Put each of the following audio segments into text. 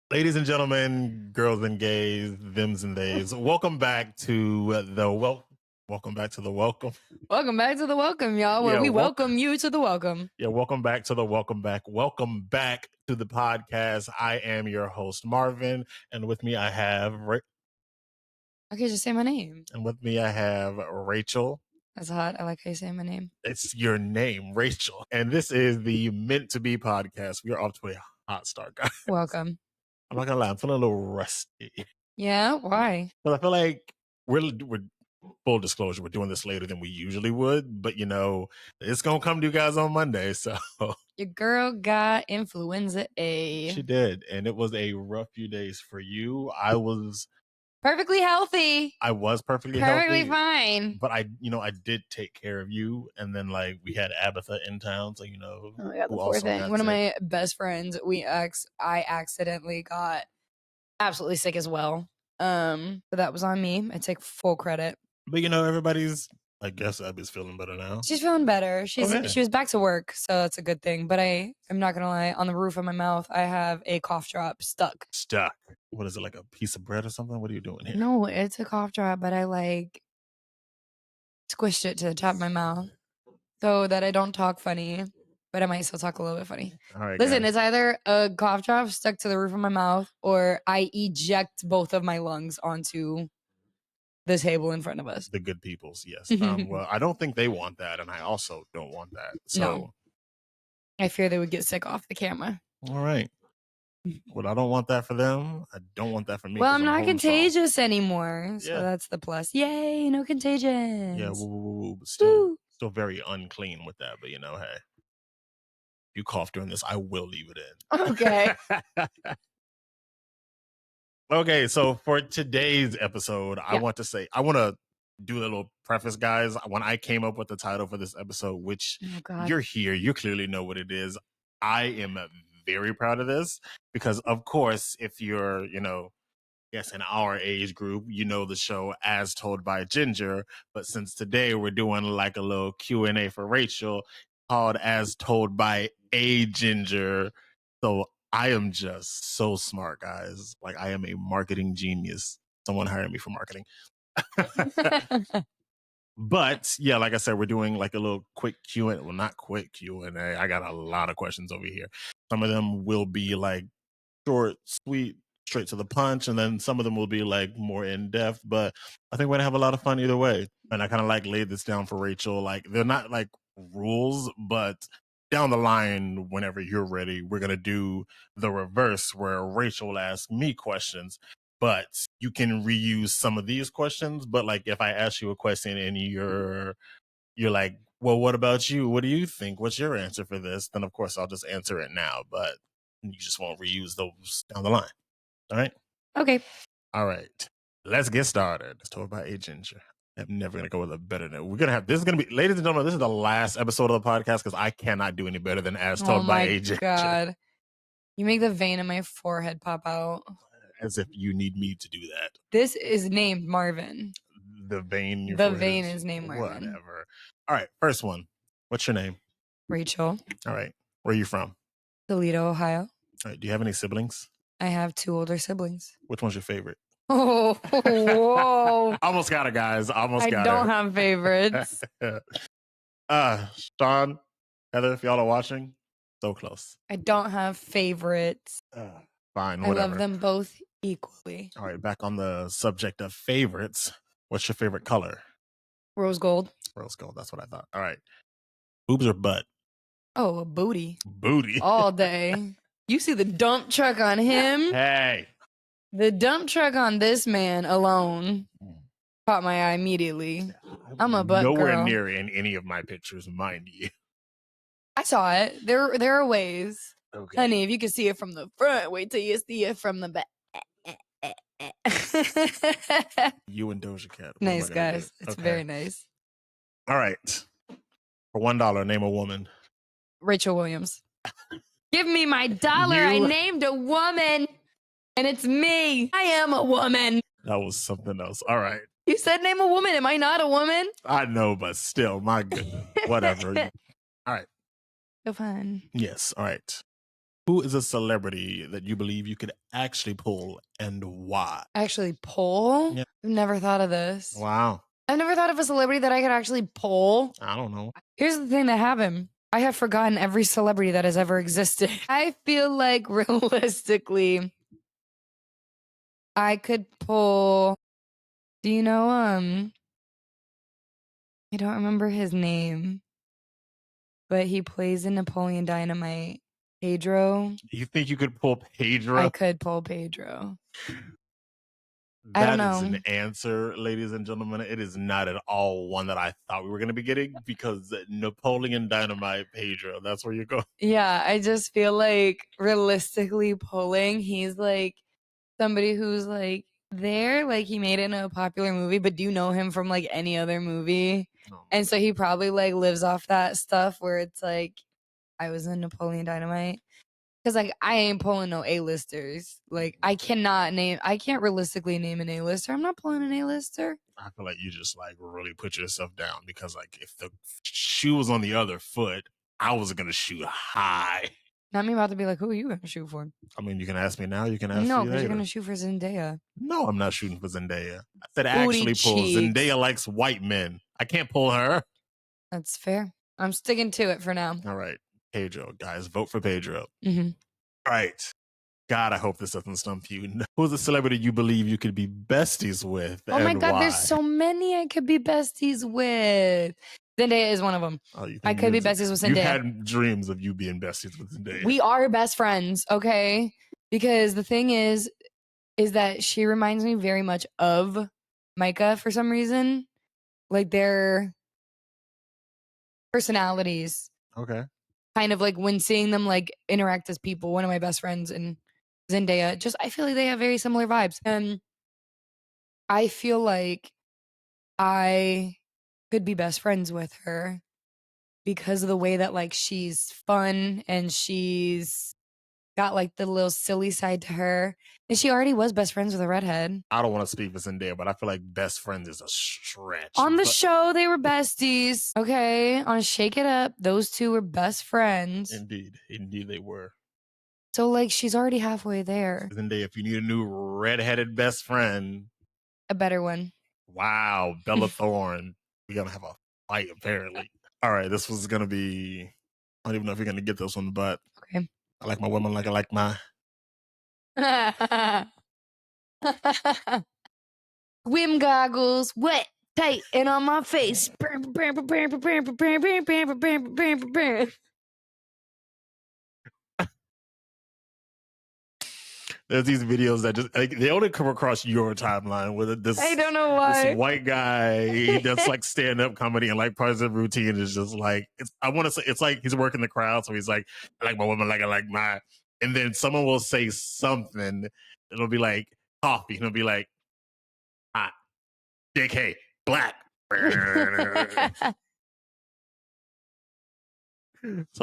Ladies and gentlemen, girls and gays, thems and theys, welcome back to welcome back to the welcome. Welcome back to the welcome, y'all, where we welcome you to the welcome. Yeah, welcome back to the welcome back. Welcome back to the podcast. I am your host, Marvin, and with me I have Okay, just say my name. And with me I have Rachel. That's hot. I like how you say my name. It's your name, Rachel. And this is the Meant to Be podcast. We are off to a hot start, guys. Welcome. I'm not gonna lie, I'm feeling a little rusty. Yeah, why? But I feel like we're full disclosure, we're doing this later than we usually would, but it's gonna come to you guys on Monday. So your girl got influenza A. She did, and it was a rough few days for you. I was perfectly healthy. I was perfectly fine. But I did take care of you, and then we had Abatha in town, so oh my god, the poor thing. One of my best friends, I accidentally got absolutely sick as well. But that was on me. I take full credit. But everybody's, I guess Abby's feeling better now. She's feeling better. She was back to work, so that's a good thing. But I'm not gonna lie, on the roof of my mouth, I have a cough drop stuck. What is it, like a piece of bread or something? What are you doing here? No, it's a cough drop, but I squished it to the top of my mouth so that I don't talk funny, but I might still talk a little bit funny. All right, listen, guys. It's either a cough drop stuck to the roof of my mouth or I eject both of my lungs onto the table in front of us. The good peoples, yes. Well, I don't think they want that, and I also don't want that. So no. I fear they would get sick off the camera. All right. Well, I don't want that for them. I don't want that for me. Well, I'm not contagious anymore, so that's the plus. Yay, no contagion. Yeah, still very unclean with that, but hey, if you cough during this, I will leave it in. Okay. Okay, so for today's episode, I want to do a little preface, guys. When I came up with the title for this episode, which you're here, you clearly know what it is. I am very proud of this because, of course, if you're, in our age group, the show As Told by Ginger. But since today we're doing like a little Q&A for Rachel called As Told by a Ginger. So I am just so smart, guys. Like, I am a marketing genius. Someone hired me for marketing. But yeah, like I said, we're doing like a little quick Q&A. Well, not quick Q&A. I got a lot of questions over here. Some of them will be like short, sweet, straight to the punch, and then some of them will be like more in depth. But I think we're gonna have a lot of fun either way. And I kind of laid this down for Rachel. Like, they're not like rules, but down the line, whenever you're ready, we're gonna do the reverse where Rachel will ask me questions. But you can reuse some of these questions. But like, if I ask you a question and you're like, well, what about you? What do you think? What's your answer for this? Then of course I'll just answer it now. But you just won't reuse those down the line. All right? Okay. All right. Let's get started. It's told by a Ginger. I'm never gonna go with a better note. This is gonna be, ladies and gentlemen, this is the last episode of the podcast because I cannot do any better than As Told by a Ginger. Oh my God. You make the vein in my forehead pop out. As if you need me to do that. This is named Marvin. The vein. The vein is named Marvin. Whatever. All right. First one. What's your name? Rachel. All right. Where are you from? Toledo, Ohio. All right. Do you have any siblings? I have 2 older siblings. Which one's your favorite? Oh, whoa. Almost got it, guys. I don't have favorites. Sean, Heather, if y'all are watching, so close. I don't have favorites. Fine, whatever. I love them both equally. All right, back on the subject of favorites. What's your favorite color? Rose gold. Rose gold, that's what I thought. All right. Boobs or butt? Oh, a booty. Booty. All day. You see the dump truck on him? Hey. The dump truck on this man alone caught my eye immediately. I'm a butt nowhere girl. Near in any of my pictures, mind you. I saw it. There are ways. Okay. Honey, if you can see it from the front, wait till you see it from the back. You and Doja Cat. Nice, guys. It's very nice. All right. For $1, name a woman. Rachel Williams. Give me my dollar. I named a woman. And it's me. I am a woman. That was something else. All right. You said name a woman. Am I not a woman? I know, but still, my goodness. Whatever. All right. So fun. Yes. All right. Who is a celebrity that you believe you could actually pull and why? Actually pull? Yeah. I've never thought of this. Wow. I've never thought of a celebrity that I could actually pull. I don't know. Here's the thing that happened. I have forgotten every celebrity that has ever existed. I feel like realistically, I could pull. Do you know I don't remember his name, but he plays in Napoleon Dynamite. Pedro. You think you could pull Pedro? I could pull Pedro. That I don't is know. an answer, ladies and gentlemen. It is not at all one that I thought we were going to be getting because Napoleon Dynamite Pedro, that's where you go. Yeah, I just feel like realistically pulling, he's like somebody who's like there, like he made it in a popular movie, but do you know him from like any other movie? Oh, and so he probably like lives off that stuff where it's like, I was in Napoleon Dynamite. Cause like I ain't pulling no A-listers. Like I can't realistically name an A-lister. I'm not pulling an A-lister. I feel like you just like really put yourself down because like if the shoe was on the other foot, I was gonna shoot high. Not me about to be like, who are you gonna shoot for? I mean, you can ask me now. You can ask me No, later. because you're gonna shoot for Zendaya. No, I'm not shooting for Zendaya. I said Booty actually pull. cheeks. Zendaya likes white men. I can't pull her. That's fair. I'm sticking to it for now. All right, Pedro, guys, vote for Pedro. Mm-hmm. All right. God, I hope this doesn't stump you. Who's a celebrity you believe you could be besties with? Oh my and God, why? there's so many I could be besties with. Zendaya is one of them. Oh, I could be besties with Zendaya. You had dreams of you being besties with Zendaya. We are best friends, okay? Because the thing is that she reminds me very much of Micah for some reason. Like their personalities. Okay. Kind of like when seeing them like interact as people, one of my best friends and Zendaya, just I feel like they have very similar vibes. And I feel like I could be best friends with her because of the way that like she's fun and she's got like the little silly side to her. And she already was best friends with a redhead. I don't want to speak for Zendaya, but I feel like best friends is a stretch. On the show, they were besties. Okay. On Shake It Up, those two were best friends. Indeed. Indeed, they were. So like she's already halfway there. Zendaya, if you need a new redheaded best friend, a better one. Wow, Bella Thorne. We're gonna have a fight, apparently. All right, this was gonna be. I don't even know if you're gonna get this one, but okay. I like my women like I like my. Swim goggles, wet, tight, and on my face. There's these videos that just like they only come across your timeline with this. I don't know why. This white guy that's like stand up comedy and like part of the routine is just like it's. I want to say it's like he's working the crowd, so he's like, I like my woman like I like my. And then someone will say something. It'll be like coffee. And it'll be like hot, JK, black. So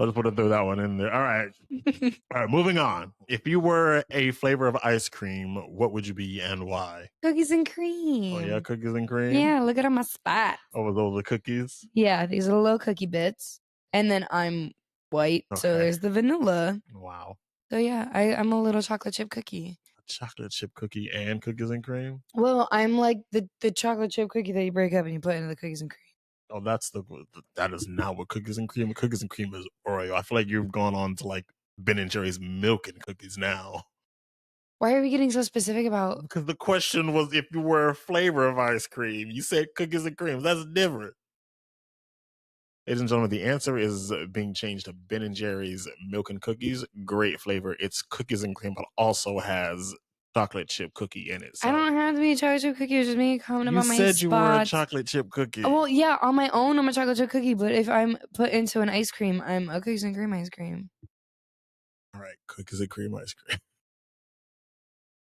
I just want to throw that one in there. All right. All right, moving on. If you were a flavor of ice cream, what would you be and why? Cookies and cream. Oh, yeah, cookies and cream? Yeah, look at all my spots. Oh, those are the cookies? Yeah, these are the little cookie bits. And then I'm white, so there's the vanilla. Wow. So yeah, I'm a little chocolate chip cookie. A chocolate chip cookie and cookies and cream? Well, I'm like the chocolate chip cookie that you break up and you put into the cookies and cream. Oh, that is not what cookies and cream. Cookies and cream is Oreo. I feel like you've gone on to like Ben and Jerry's milk and cookies now. Why are we getting so specific about? Because the question was if you were a flavor of ice cream. You said cookies and cream. That's different. Ladies and gentlemen, the answer is being changed to Ben and Jerry's milk and cookies. Great flavor. It's cookies and cream, but also has chocolate chip cookie in it. So. I don't have to be a chocolate chip cookie. It was just me commenting about my spots. You said you were a chocolate chip cookie. Well, yeah, on my own, I'm a chocolate chip cookie. But if I'm put into an ice cream, I'm a cookies and cream ice cream. All right, cookies and cream ice cream.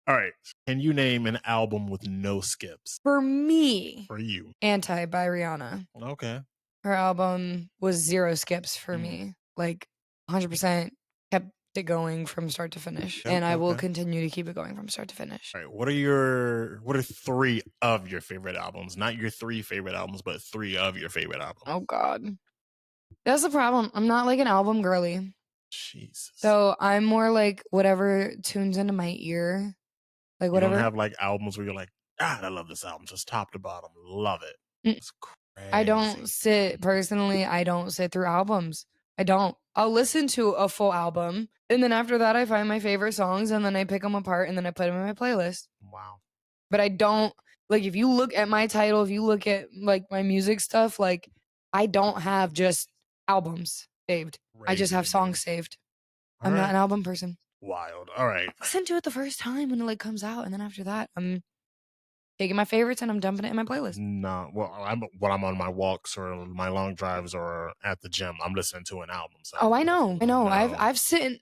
All right, can you name an album with no skips? For me. For you. Anti by Rihanna. Okay. Her album was 0 skips for me. Like 100% kept it going from start to finish. And I will continue to keep it going from start to finish. All right. What are 3 of your favorite albums? Not your 3 favorite albums, but 3 of your favorite albums. Oh God. That's the problem. I'm not like an album girly. Jesus. So I'm more like whatever tunes into my ear. Like You whatever. don't have like albums where you're like, God, I love this album, just top to bottom, love it. It's crazy. I don't sit through albums. I don't. I'll listen to a full album, and then after that, I find my favorite songs, and then I pick them apart, and then I put them in my playlist. Wow. But I don't, like, if you look at my title, if you look at like my music stuff, like, I don't have just albums saved. I just have songs saved. I'm not an album person. Wild. All right. Listen to it the first time when it like comes out, and then after that, I'm taking my favorites and I'm dumping it in my playlist. No, well, when I'm on my walks or my long drives or at the gym, I'm listening to an album. So I know. I've sitting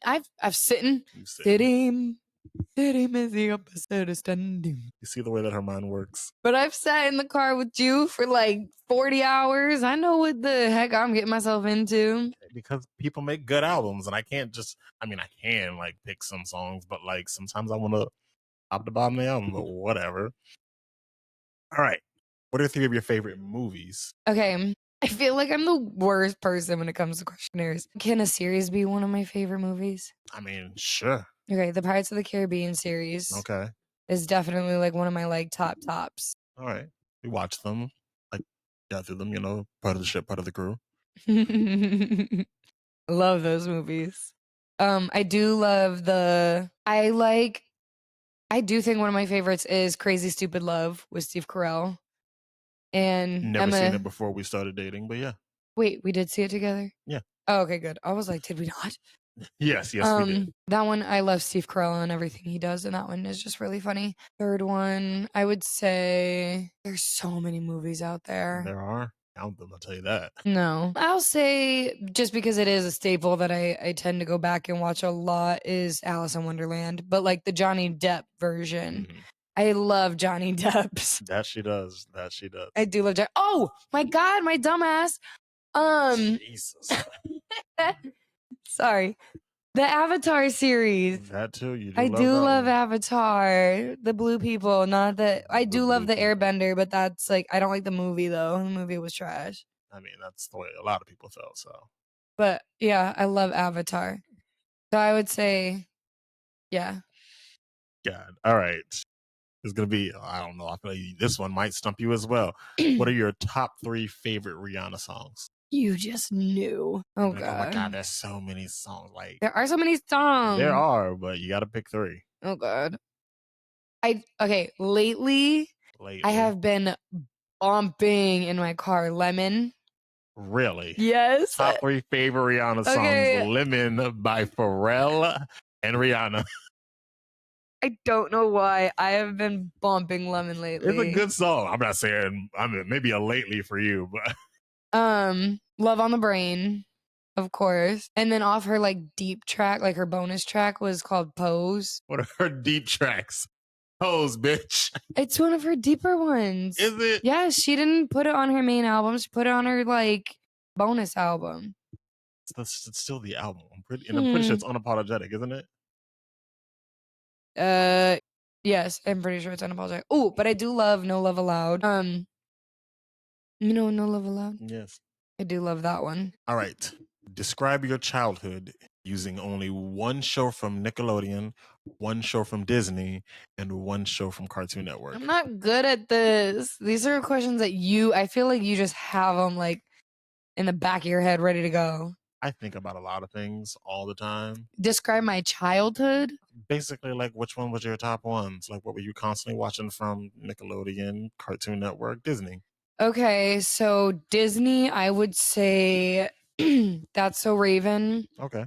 is the opposite of standing. You see the way that her mind works. But I've sat in the car with you for like 40 hours. I know what the heck I'm getting myself into. Because people make good albums, and I can't just. I mean, I can like pick some songs, but like sometimes I want to top to bottom the album. But whatever. All right. What are 3 of your favorite movies? Okay. I feel like I'm the worst person when it comes to questionnaires. Can a series be one of my favorite movies? I mean, sure. Okay, the Pirates of the Caribbean series. Okay. Is definitely like one of my like tops. All right. We watched them. Like, got through them, part of the ship, part of the crew. Love those movies. I do love I do think one of my favorites is Crazy Stupid Love with Steve Carell. And Never seen it before we started dating, but yeah. Wait, we did see it together? Yeah. Oh, okay, good. I was like, did we not? Yes, we did. That one, I love Steve Carell and everything he does, and that one is just really funny. Third one, I would say there's so many movies out there. There are. Count them, I'll tell you that. No. I'll say, just because it is a staple that I tend to go back and watch a lot, is Alice in Wonderland, but like the Johnny Depp version. Mm-hmm. I love Johnny Depp's. That she does. I do love Johnny. Oh my God, my dumbass. Jesus. Sorry. The Avatar series. That too. I do love Avatar. The blue people, not that. I do love the Airbender, but that's like, I don't like the movie though. The movie was trash. I mean, that's the way a lot of people felt, so. But yeah, I love Avatar. So I would say, yeah. God. All right. It's going to be, I don't know. I feel like this one might stump you as well. What are your top 3 favorite Rihanna songs? You just knew. Oh, like, God. Oh my God, there's so many songs. Like, there are so many songs. There are, but you got to pick 3. Oh, God. Lately, I have been bumping in my car Lemon. Really? Yes. Top 3 favorite Rihanna songs. Lemon by Pharrell and Rihanna. I don't know why. I have been bumping Lemon lately. It's a good song. I'm not saying, maybe a lately for you, but. Love on the Brain, of course. And then off her like deep track, like her bonus track was called Pose. What are her deep tracks? Pose, bitch. It's one of her deeper ones. Is it? Yeah, she didn't put it on her main album. She put it on her like bonus album. It's still the album. I'm pretty sure it's unapologetic, isn't it? Yes, I'm pretty sure it's unapologetic. Oh, but I do love No Love Allowed. No Love Allowed? Yes. I do love that one. All right. Describe your childhood using only one show from Nickelodeon, one show from Disney, and one show from Cartoon Network. I'm not good at this. These are questions that I feel like you just have them like in the back of your head ready to go. I think about a lot of things all the time. Describe my childhood? Basically, like, which one was your top ones? Like, what were you constantly watching from Nickelodeon, Cartoon Network, Disney? Okay, so Disney, I would say That's So Raven. Okay.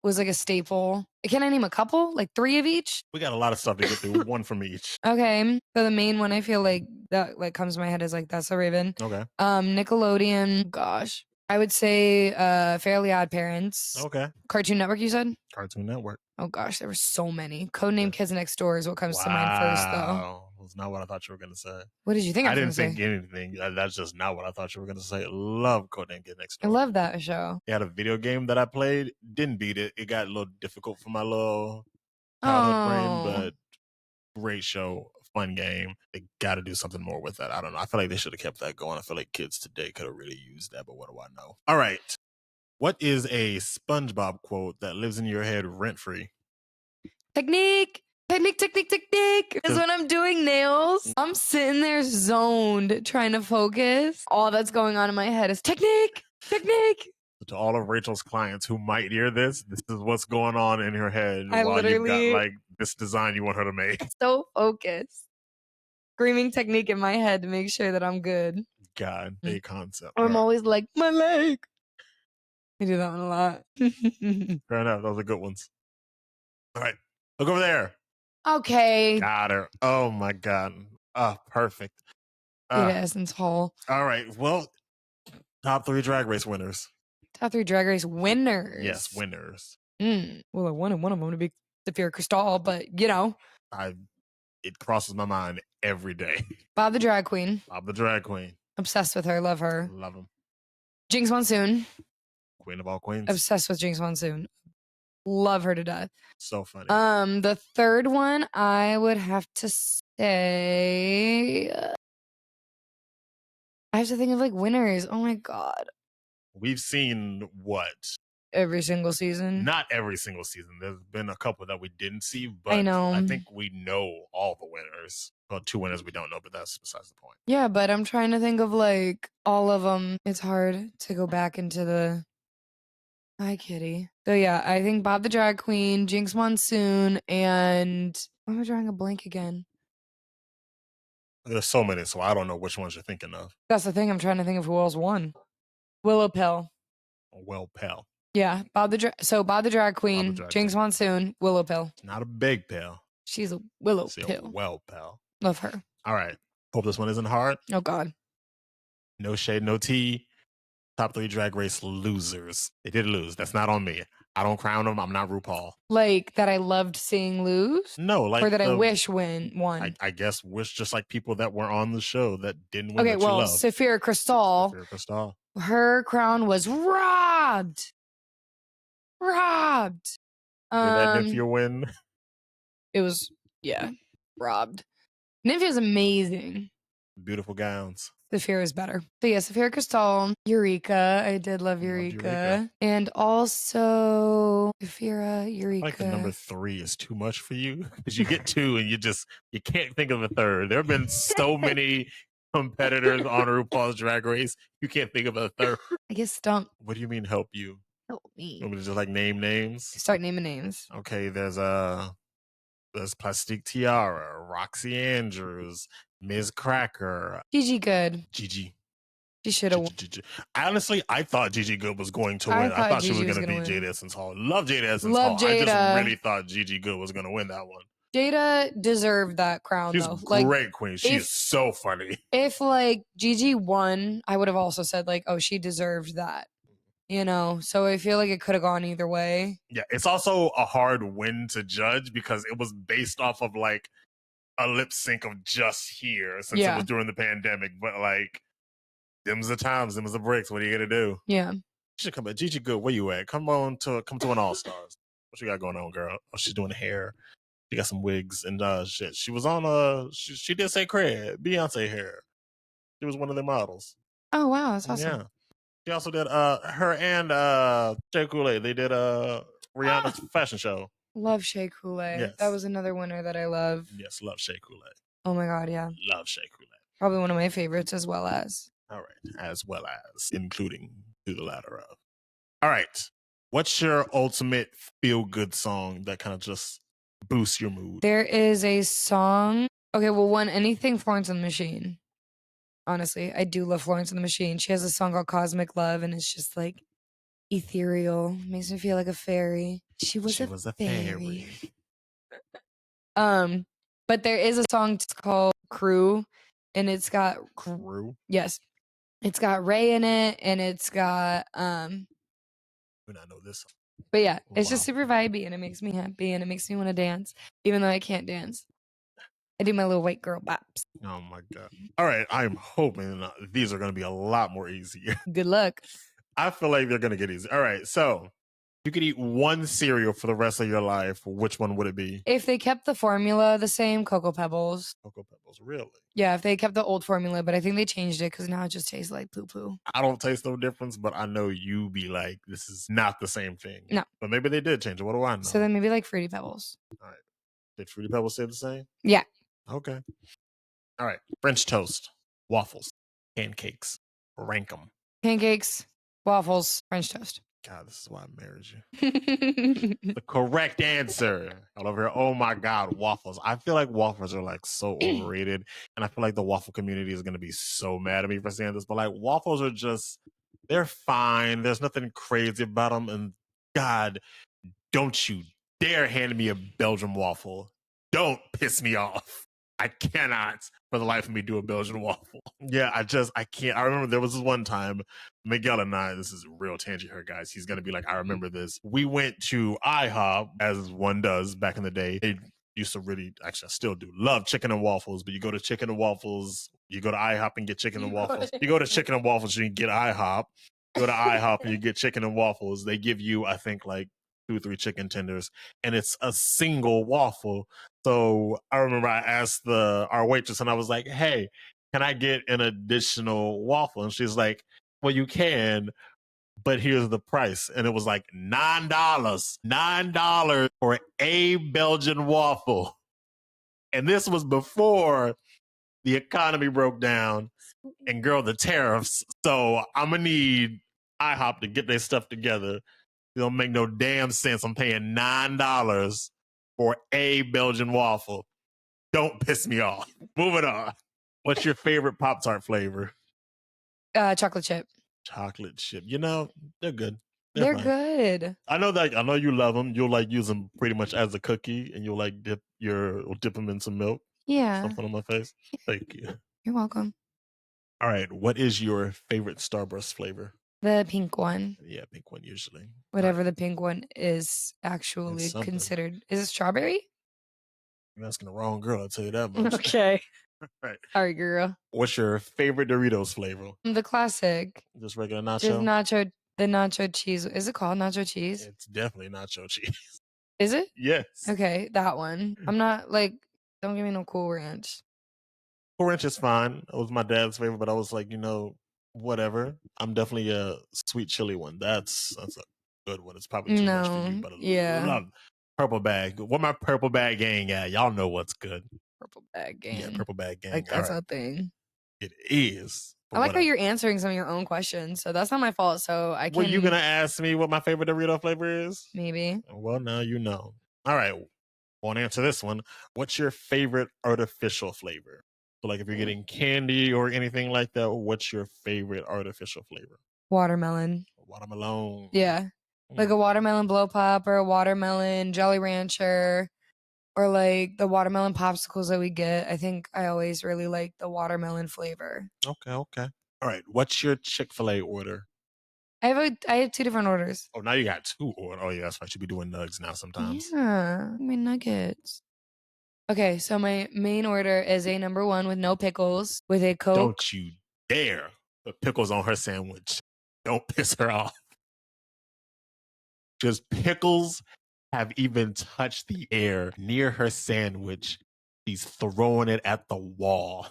Was like a staple. Can I name a couple? Like 3 of each? We got a lot of stuff to get through. One from each. Okay. So the main one I feel like that like comes to my head is like That's So Raven. Okay. Nickelodeon, gosh. I would say Fairly Odd Parents. Okay. Cartoon Network, you said? Cartoon Network. Oh gosh, there were so many. Codename Kids Next Door is what comes to mind first, though. That's not what I thought you were going to say. What did you think I didn't think anything. That's just not what I thought you were going to say. Love Codename Kids Next Door. I love that show. They had a video game that I played. Didn't beat it. It got a little difficult for my little childhood brain, but great show. Fun game. They got to do something more with that. I don't know. I feel like they should have kept that going. I feel like kids today could have really used that, but what do I know? All right. What is a SpongeBob quote that lives in your head rent free? Technique. Because when I'm doing nails, I'm sitting there zoned trying to focus. All that's going on in my head is technique. To all of Rachel's clients who might hear this is what's going on in her head I while you've got literally- like this design you want her to make. So focused. Screaming technique in my head to make sure that I'm good. God, a concept. I'm All right. always like, my leg. I do that one a lot. Fair enough. Those are good ones. All right. Look over there. Okay. Got her. Oh my God. Perfect. Data Essence Hall. All right. Well, top 3 Drag Race winners. Top 3 Drag Race winners. Yes, winners. Well, I wanted one of them to be Sophia Cristal, but you know. It crosses my mind every day. Bob the Drag Queen. Bob the Drag Queen. Obsessed with her. Love her. Love him. Jinx Monsoon. Queen of all queens. Obsessed with Jinx Monsoon. Love her to death. So funny. The third one, I would have to say, I have to think of like winners. Oh my God. We've seen what? Every single season. Not every single season. There's been a couple that we didn't see, but I know. I think we know all the winners. Well, 2 winners we don't know, but that's besides the point. Yeah, but I'm trying to think of like all of them. It's hard to go back into the. Hi, kitty. So yeah, I think Bob the Drag Queen, Jinx Monsoon, and why am I drawing a blank again? There's so many, so I don't know which ones you're thinking of. That's the thing. I'm trying to think of who else won. Willow Pill. Well, Pell. Yeah, Bob the Drag Queen, Jinx Monsoon, Willow Pill. Not a big pill. She's a Willow She's Pill. A well pal. Love her. All right. Hope this one isn't hard. Oh God. No shade, no tea. Top 3 Drag Race losers. They did lose. That's not on me. I don't crown them. I'm not RuPaul. Like that I loved seeing lose? No, like or that I wish won. I guess wish just like people that were on the show that didn't win. Okay, well, Sophia Cristal. Her crown was robbed. Robbed. That Nymphia win? It was robbed. Nymphia is amazing. Beautiful gowns. Sophia is better. So yeah, Sophia Cristal, Eureka. I did love Eureka. And also Sophia, Eureka. I like the number 3 is too much for you because you get 2 and you can't think of a third. There have been so many competitors on RuPaul's Drag Race. You can't think of a third. I get stumped. What do you mean help you? Help me. You want me to just like name names? Start naming names. Okay, there's Plastique Tiara, Roxy Andrews, Ms. Cracker, Gigi Good. Gigi. She should have. Honestly, I thought Gigi Good was going to win. I thought she was going to beat Jada Essence Hall. Love Jada Essence Hall. Jada. I just really thought Gigi Good was going to win that one. Jada deserved that crown, She's though. She's great queen. She is so funny. If like Gigi won, I would have also said like, oh, she deserved that. You know, so I feel like it could have gone either way. Yeah, it's also a hard win to judge because it was based off of like a lip sync of just here since it was during the pandemic. But like, them's the times, them's the breaks. What are you gonna do? Yeah, you should come back. Gigi Good, where you at? Come to an All Stars. What you got going on, girl? Oh, she's doing hair. She got some wigs and shit. She was on she did say cred Beyonce hair. She was one of the models. Oh wow, that's awesome. Yeah. She also did her and Shea Coulee. They did Rihanna's fashion show. Love Shea Coulee. Yes. That was another winner that I love. Yes, love Shea Coulee. Oh my God, yeah. Love Shea Coulee. Probably one of my favorites as well as. All right, as well as, including to the latter of. All right. What's your ultimate feel-good song that kind of just boosts your mood? There is a song. Okay, well, anything Florence and the Machine. Honestly, I do love Florence and the Machine. She has a song called Cosmic Love, and it's just like ethereal. Makes me feel like a fairy. She was a fairy. But there is a song called Crew, and it's got Crew. Yes, it's got Ray in it, and it's got We not know this song. But yeah, it's just super vibey, and it makes me happy, and it makes me want to dance, even though I can't dance. I do my little white girl bops. Oh my God. All right. I'm hoping these are going to be a lot more easier. Good luck. I feel like they're going to get easy. All right. So You could eat one cereal for the rest of your life. Which one would it be? If they kept the formula the same, Cocoa Pebbles. Cocoa Pebbles, really? Yeah, if they kept the old formula, but I think they changed it because now it just tastes like poo-poo. I don't taste no difference, but I know you be like, this is not the same thing. No. But maybe they did change it. What do I know? So then maybe like Fruity Pebbles. All right. Did Fruity Pebbles stay the same? Yeah. Okay. All right. French toast, waffles, pancakes. Rank them. Pancakes, waffles, French toast. God, this is why I married you. The correct answer. All over here. Oh my God, waffles. I feel like waffles are like so overrated. And I feel like the waffle community is going to be so mad at me for saying this. But like waffles are just, they're fine. There's nothing crazy about them. And God, don't you dare hand me a Belgian waffle. Don't piss me off. I cannot for the life of me do a Belgian waffle. Yeah, I can't. I remember there was this one time, Miguel and I, this is a real tangent here, guys. He's going to be like, I remember this. We went to IHOP, as one does back in the day. They used to really, actually, I still do, love chicken and waffles, but you go to chicken and waffles, you go to IHOP and get chicken and waffles. You go to chicken and waffles, you can get IHOP. You go to IHOP and you get chicken and waffles. They give you, I think, like 2 or 3 chicken tenders, and it's a single waffle. So I remember I asked our waitress, and I was like, "Hey, can I get an additional waffle?" And she's like, "Well, you can, but here's the price." And it was like $9 for a Belgian waffle. And this was before the economy broke down and girl, the tariffs. So I'm gonna need IHOP to get their stuff together. It don't make no damn sense. I'm paying $9 for a Belgian waffle. Don't piss me off. Moving on. What's your favorite Pop-Tart flavor? Chocolate chip. Chocolate chip. You know, they're good. They're fine. Good. I know you love them. You'll like use them pretty much as a cookie, and you'll like dip them in some milk. Yeah. Something on my face. Thank you. You're welcome. All right. What is your favorite Starburst flavor? The pink one. Yeah, pink one usually. Whatever the pink one is actually considered. Is it strawberry? You're asking the wrong girl, I'll tell you that much. Okay. Right. All right, girl. What's your favorite Doritos flavor? The classic. Just regular nacho? Just the nacho cheese. Is it called nacho cheese? It's definitely nacho cheese. Is it? Yes. Okay, that one. I'm not like, don't give me no Cool Ranch. Cool Ranch is fine. It was my dad's favorite, but I was like, whatever. I'm definitely a sweet chili one. That's a good one. It's probably too much for you, but I love Purple Bag. What my Purple Bag gang at? Y'all know what's good. Purple Bag gang. Yeah, Purple Bag gang. Like that's a thing. It is. I like how you're answering some of your own questions, so that's not my fault. So I can. Were you gonna ask me what my favorite Dorito flavor is? Maybe. Well, now you know. All right, won't answer this one. What's your favorite artificial flavor? So, like, if you're getting candy or anything like that, what's your favorite artificial flavor? Watermelon. Watermelon. Yeah, like a watermelon blow pop or a watermelon Jolly Rancher. Or like the watermelon popsicles that we get. I think I always really like the watermelon flavor. Okay. All right. What's your Chick-fil-A order? I have 2 different orders. Oh, now you got 2 orders. Oh, yeah, that's right. You be doing nugs now sometimes. Yeah, I mean nuggets. Okay, so my main order is a number 1 with no pickles, with a Coke. Don't you dare put pickles on her sandwich. Don't piss her off. Because pickles have even touched the air near her sandwich. She's throwing it at the wall.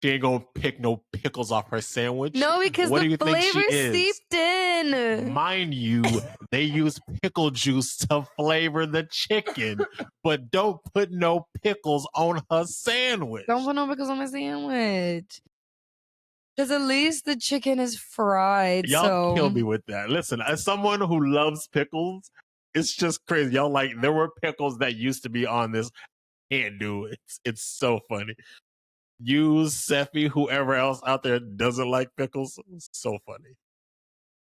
She ain't gonna pick no pickles off her sandwich. No, because what the do you think she flavor's is? seeped in. Mind you, they use pickle juice to flavor the chicken, but don't put no pickles on her sandwich. Don't put no pickles on my sandwich. Because at least the chicken is fried. Y'all kill me with that. Listen, as someone who loves pickles, it's just crazy. Y'all like, there were pickles that used to be on this. Can't do it. It's so funny. You, Seffi, whoever else out there doesn't like pickles. It's so funny.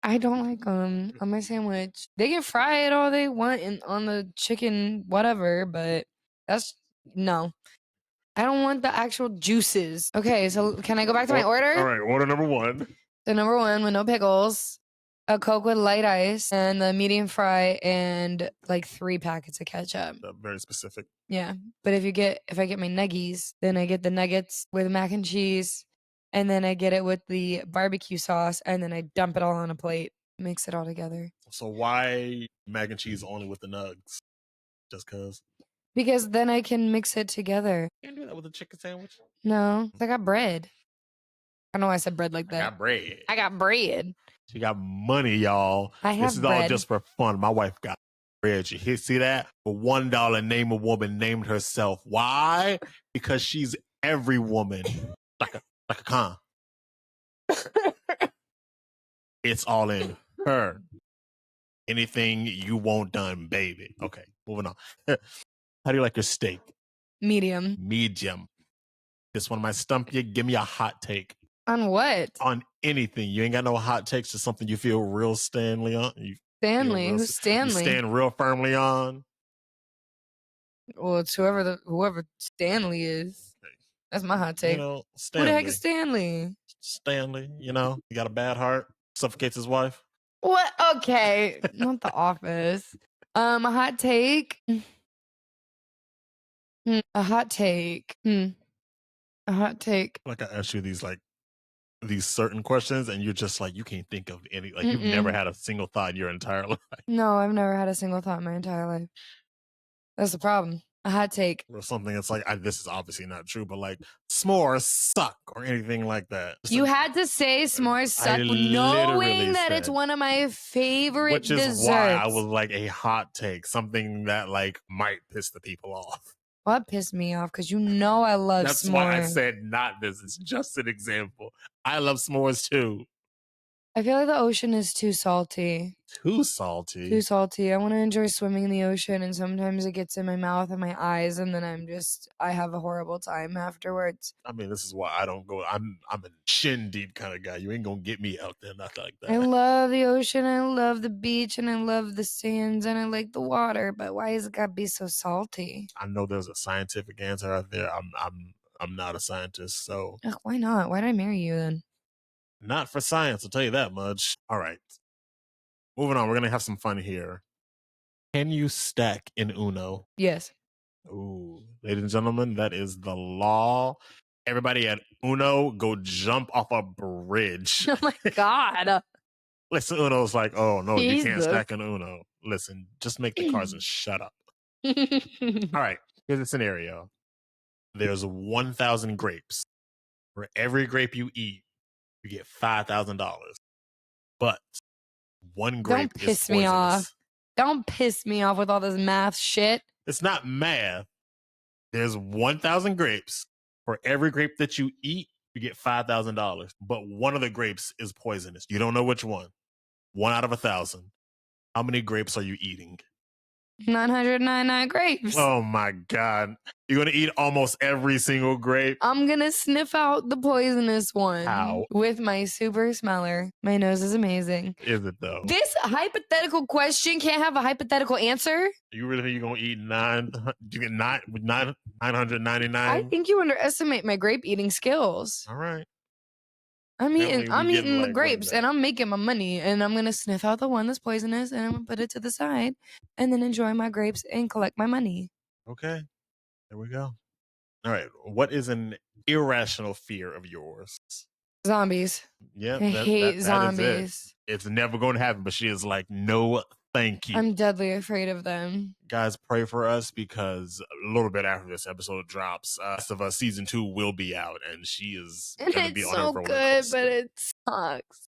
I don't like them on my sandwich. They can fry it all they want on the chicken, whatever, but no. I don't want the actual juices. Okay, so can I go back to my order? All right, order number 1. So number 1 with no pickles, a Coke with light ice, and the medium fry, and like 3 packets of ketchup. Very specific. Yeah, but if I get my nuggies, then I get the nuggets with mac and cheese, and then I get it with the barbecue sauce, and then I dump it all on a plate. mix it all together. So why mac and cheese only with the nugs? Just cause? Because then I can mix it together. You can't do that with a chicken sandwich. No, I got bread. I know I said bread like that. I got bread. I got bread. She got money, y'all. I have This is bread. all just for fun. My wife got bread. You see that? For $1, name a woman named herself. Why? Because she's every woman. Like a con. It's all in her. Anything you want done, baby. Okay, moving on. How do you like your steak? Medium. Medium. This one might stump you. Give me a hot take. On what? On anything. You ain't got no hot takes. Just something you feel real Stanley on. Stanley? Who's Stanley? You stand real firmly on. Well, it's whoever Stanley is. That's my hot take. You know, Stanley. Who the heck is Stanley? Stanley, you know, he got a bad heart. Suffocates his wife. What? Okay. Not The Office. A hot take. A hot take. A hot take. Like I ask you these certain questions and you're just like, you can't think of any, like you've never had a single thought in your entire life. No, I've never had a single thought in my entire life. That's the problem. A hot take. Or something that's like, this is obviously not true, but like s'mores suck or anything like that. You had to say s'mores suck knowing that it's one of my favorite desserts. Which is why I was like a hot take, something that like might piss the people off. Well, that pissed me off because you know I love That's s'mores. why I said not this. It's just an example. I love s'mores too. I feel like the ocean is too salty. Too salty? Too salty. I want to enjoy swimming in the ocean, and sometimes it gets in my mouth and my eyes, and then I have a horrible time afterwards. I mean, this is why I don't go. I'm a shin deep kind of guy. You ain't gonna get me out there, nothing like that. I love the ocean, I love the beach, and I love the sands, and I like the water, but why has it got to be so salty? I know there's a scientific answer out there. I'm not a scientist, so. Ugh, why not? Why did I marry you then? Not for science, I'll tell you that much. All right. Moving on, we're going to have some fun here. Can you stack in Uno? Yes. Ooh, ladies and gentlemen, that is the law. Everybody at Uno, go jump off a bridge. Oh my God. Listen, Uno's like, oh no, Jesus. You can't stack in Uno. Listen, just make the cards and shut up. All right, here's a scenario. There's 1,000 grapes. For every grape you eat, you get $5,000. But one grape Don't piss is me poisonous. off. Don't piss me off with all this math shit. It's not math. There's 1,000 grapes. For every grape that you eat, you get $5,000. But one of the grapes is poisonous. You don't know which one. 1 out of 1,000. How many grapes are you eating? 999 grapes. Oh my God. You're going to eat almost every single grape? I'm going to sniff out the poisonous one. How? With my super smeller. My nose is amazing. Is it though? This hypothetical question can't have a hypothetical answer? You really think you're going to eat 999? I think you underestimate my grape eating skills. All right. I'm eating the grapes and I'm making my money, and I'm going to sniff out the one that's poisonous and I'm going to put it to the side and then enjoy my grapes and collect my money. Okay. There we go. All right. What is an irrational fear of yours? Zombies. Yeah. I hate zombies. It's never going to happen, but she is like, no, thank you. I'm deadly afraid of them. Guys, pray for us because a little bit after this episode drops, Last of Us Season 2 will be out, and she is going to be on her roller coaster. It's so good, but it sucks.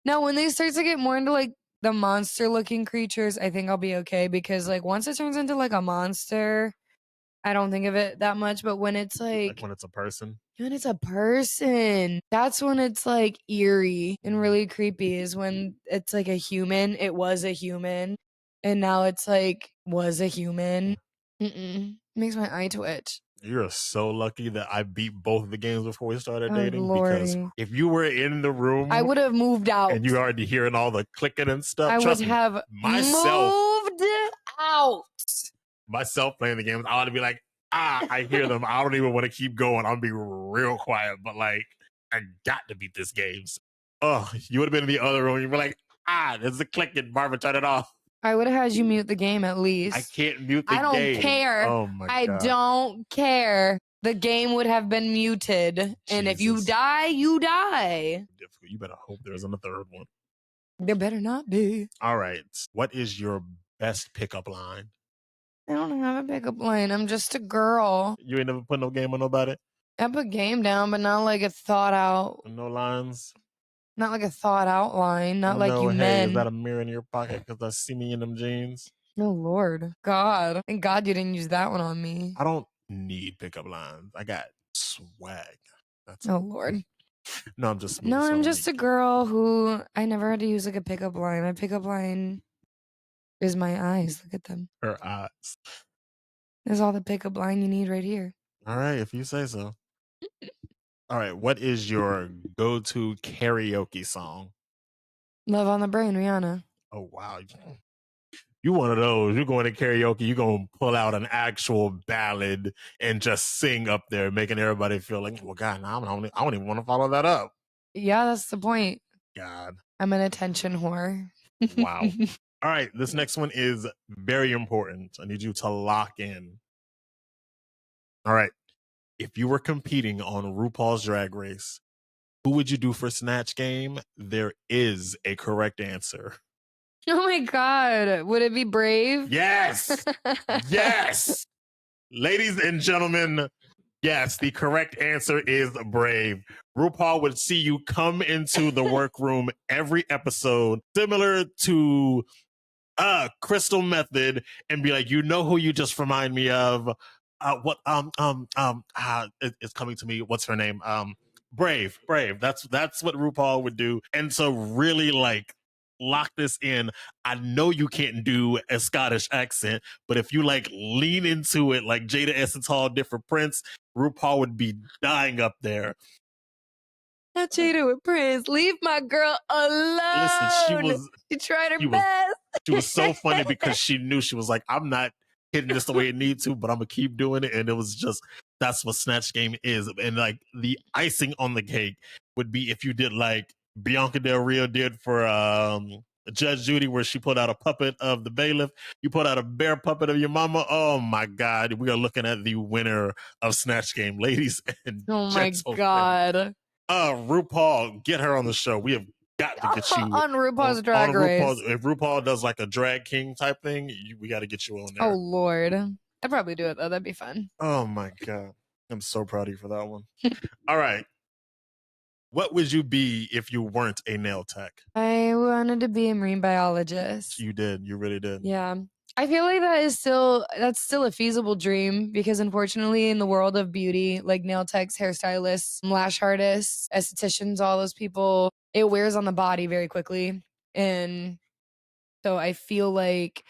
Now, when they start to get more into like the monster-looking creatures, I think I'll be okay, because like once it turns into like a monster, I don't think of it that much. But when it's like when it's a person, that's when it's like eerie and really creepy, is when it's like a human. It was a human, and now it's like was a human. Makes my eye twitch. You're so lucky that I beat both of the games before we started dating. Lordy. Because if you were in the room, I would have moved out. And you already hearing all the clicking and stuff. I would have moved out. Myself playing the games, I ought to be like, I hear them. I don't even want to keep going. I'll be real quiet, but like, I got to beat this game. Oh, you would have been in the other room. You'd be like, there's a clicking. Marvin, turn it off. I would have had you mute the game at least. I can't mute the game. I don't care. Oh my God. I don't care. The game would have been muted. Jesus. And if you die, you die. You better hope there isn't a third one. There better not be. All right. What is your best pickup line? I don't have a pickup line. I'm just a girl. You ain't never put no game on nobody? I put game down, but not like a thought out. No lines? Not like a thought out line. Not like No, you hey, is that men. a mirror in your pocket? Because I see me in them jeans. Oh, Lord. God. Thank God you didn't use that one on me. I don't need pickup lines. I got swag. That's Oh, Lord. No, I'm just smooth. No, so I'm don't just need a girl who I never had to use like a pickup line. My pickup line is my eyes. Look at them. her eyes. There's all the pickup line you need right here. All right, if you say so. All right, what is your go-to karaoke song? Love on the Brain, Rihanna. Oh wow, you one of those. You're going to karaoke. You're gonna pull out an actual ballad and just sing up there, making everybody feel like, well, God, now I don't even want to follow that up. Yeah, that's the point. God, I'm an attention whore. wow. All right, this next one is very important. I need you to lock in. All right, if you were competing on RuPaul's Drag Race, who would you do for Snatch Game? There is a correct answer. Oh my God. Would it be Brave? Yes. Yes. Ladies and gentlemen, yes, the correct answer is Brave. RuPaul would see you come into the workroom every episode, similar to Crystal Method, and be like, you know who you just remind me of? It's coming to me. What's her name? Brave. That's what RuPaul would do. And so really like lock this in. I know you can't do a Scottish accent, but if you like lean into it like Jada Essence Hall, Different Prince, RuPaul would be dying up there. I cheated with Prince. Leave my girl alone. Listen, she tried her best. She was so funny because she knew, she was like, I'm not hitting this the way it needs to, but I'm gonna keep doing it. And it was just, that's what Snatch Game is. And like the icing on the cake would be if you did like Bianca Del Rio did for Judge Judy, where she put out a puppet of the bailiff. You put out a bear puppet of your mama. Oh my God, we are looking at the winner of Snatch Game, ladies and oh my gentlemen. God. RuPaul, get her on the show. We have got to get you on RuPaul's Drag Race. If RuPaul does like a drag king type thing, we got to get you on there. Oh Lord, I'd probably do it though. That'd be fun. Oh my God, I'm so proud of you for that one. All right, what would you be if you weren't a nail tech? I wanted to be a marine biologist. You did. You really did. Yeah. I feel like that's still a feasible dream because unfortunately in the world of beauty, like nail techs, hairstylists, lash artists, estheticians, all those people, it wears on the body very quickly. And so I feel like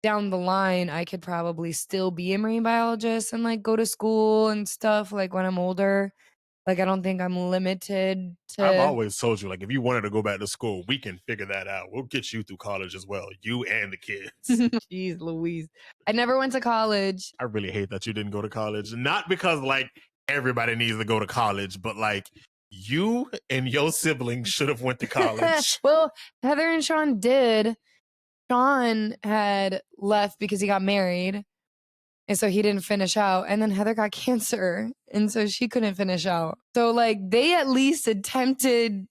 down the line, I could probably still be a marine biologist and like go to school and stuff like when I'm older. Like, I don't think I'm limited to. I've always told you, like, if you wanted to go back to school, we can figure that out. We'll get you through college as well, you and the kids. Jeez Louise. I never went to college. I really hate that you didn't go to college. Not because, like, everybody needs to go to college, but, like, you and your siblings should have went to college. Well, Heather and Sean did. Sean had left because he got married. And so he didn't finish out. And then Heather got cancer. And so she couldn't finish out. So like they at least attempted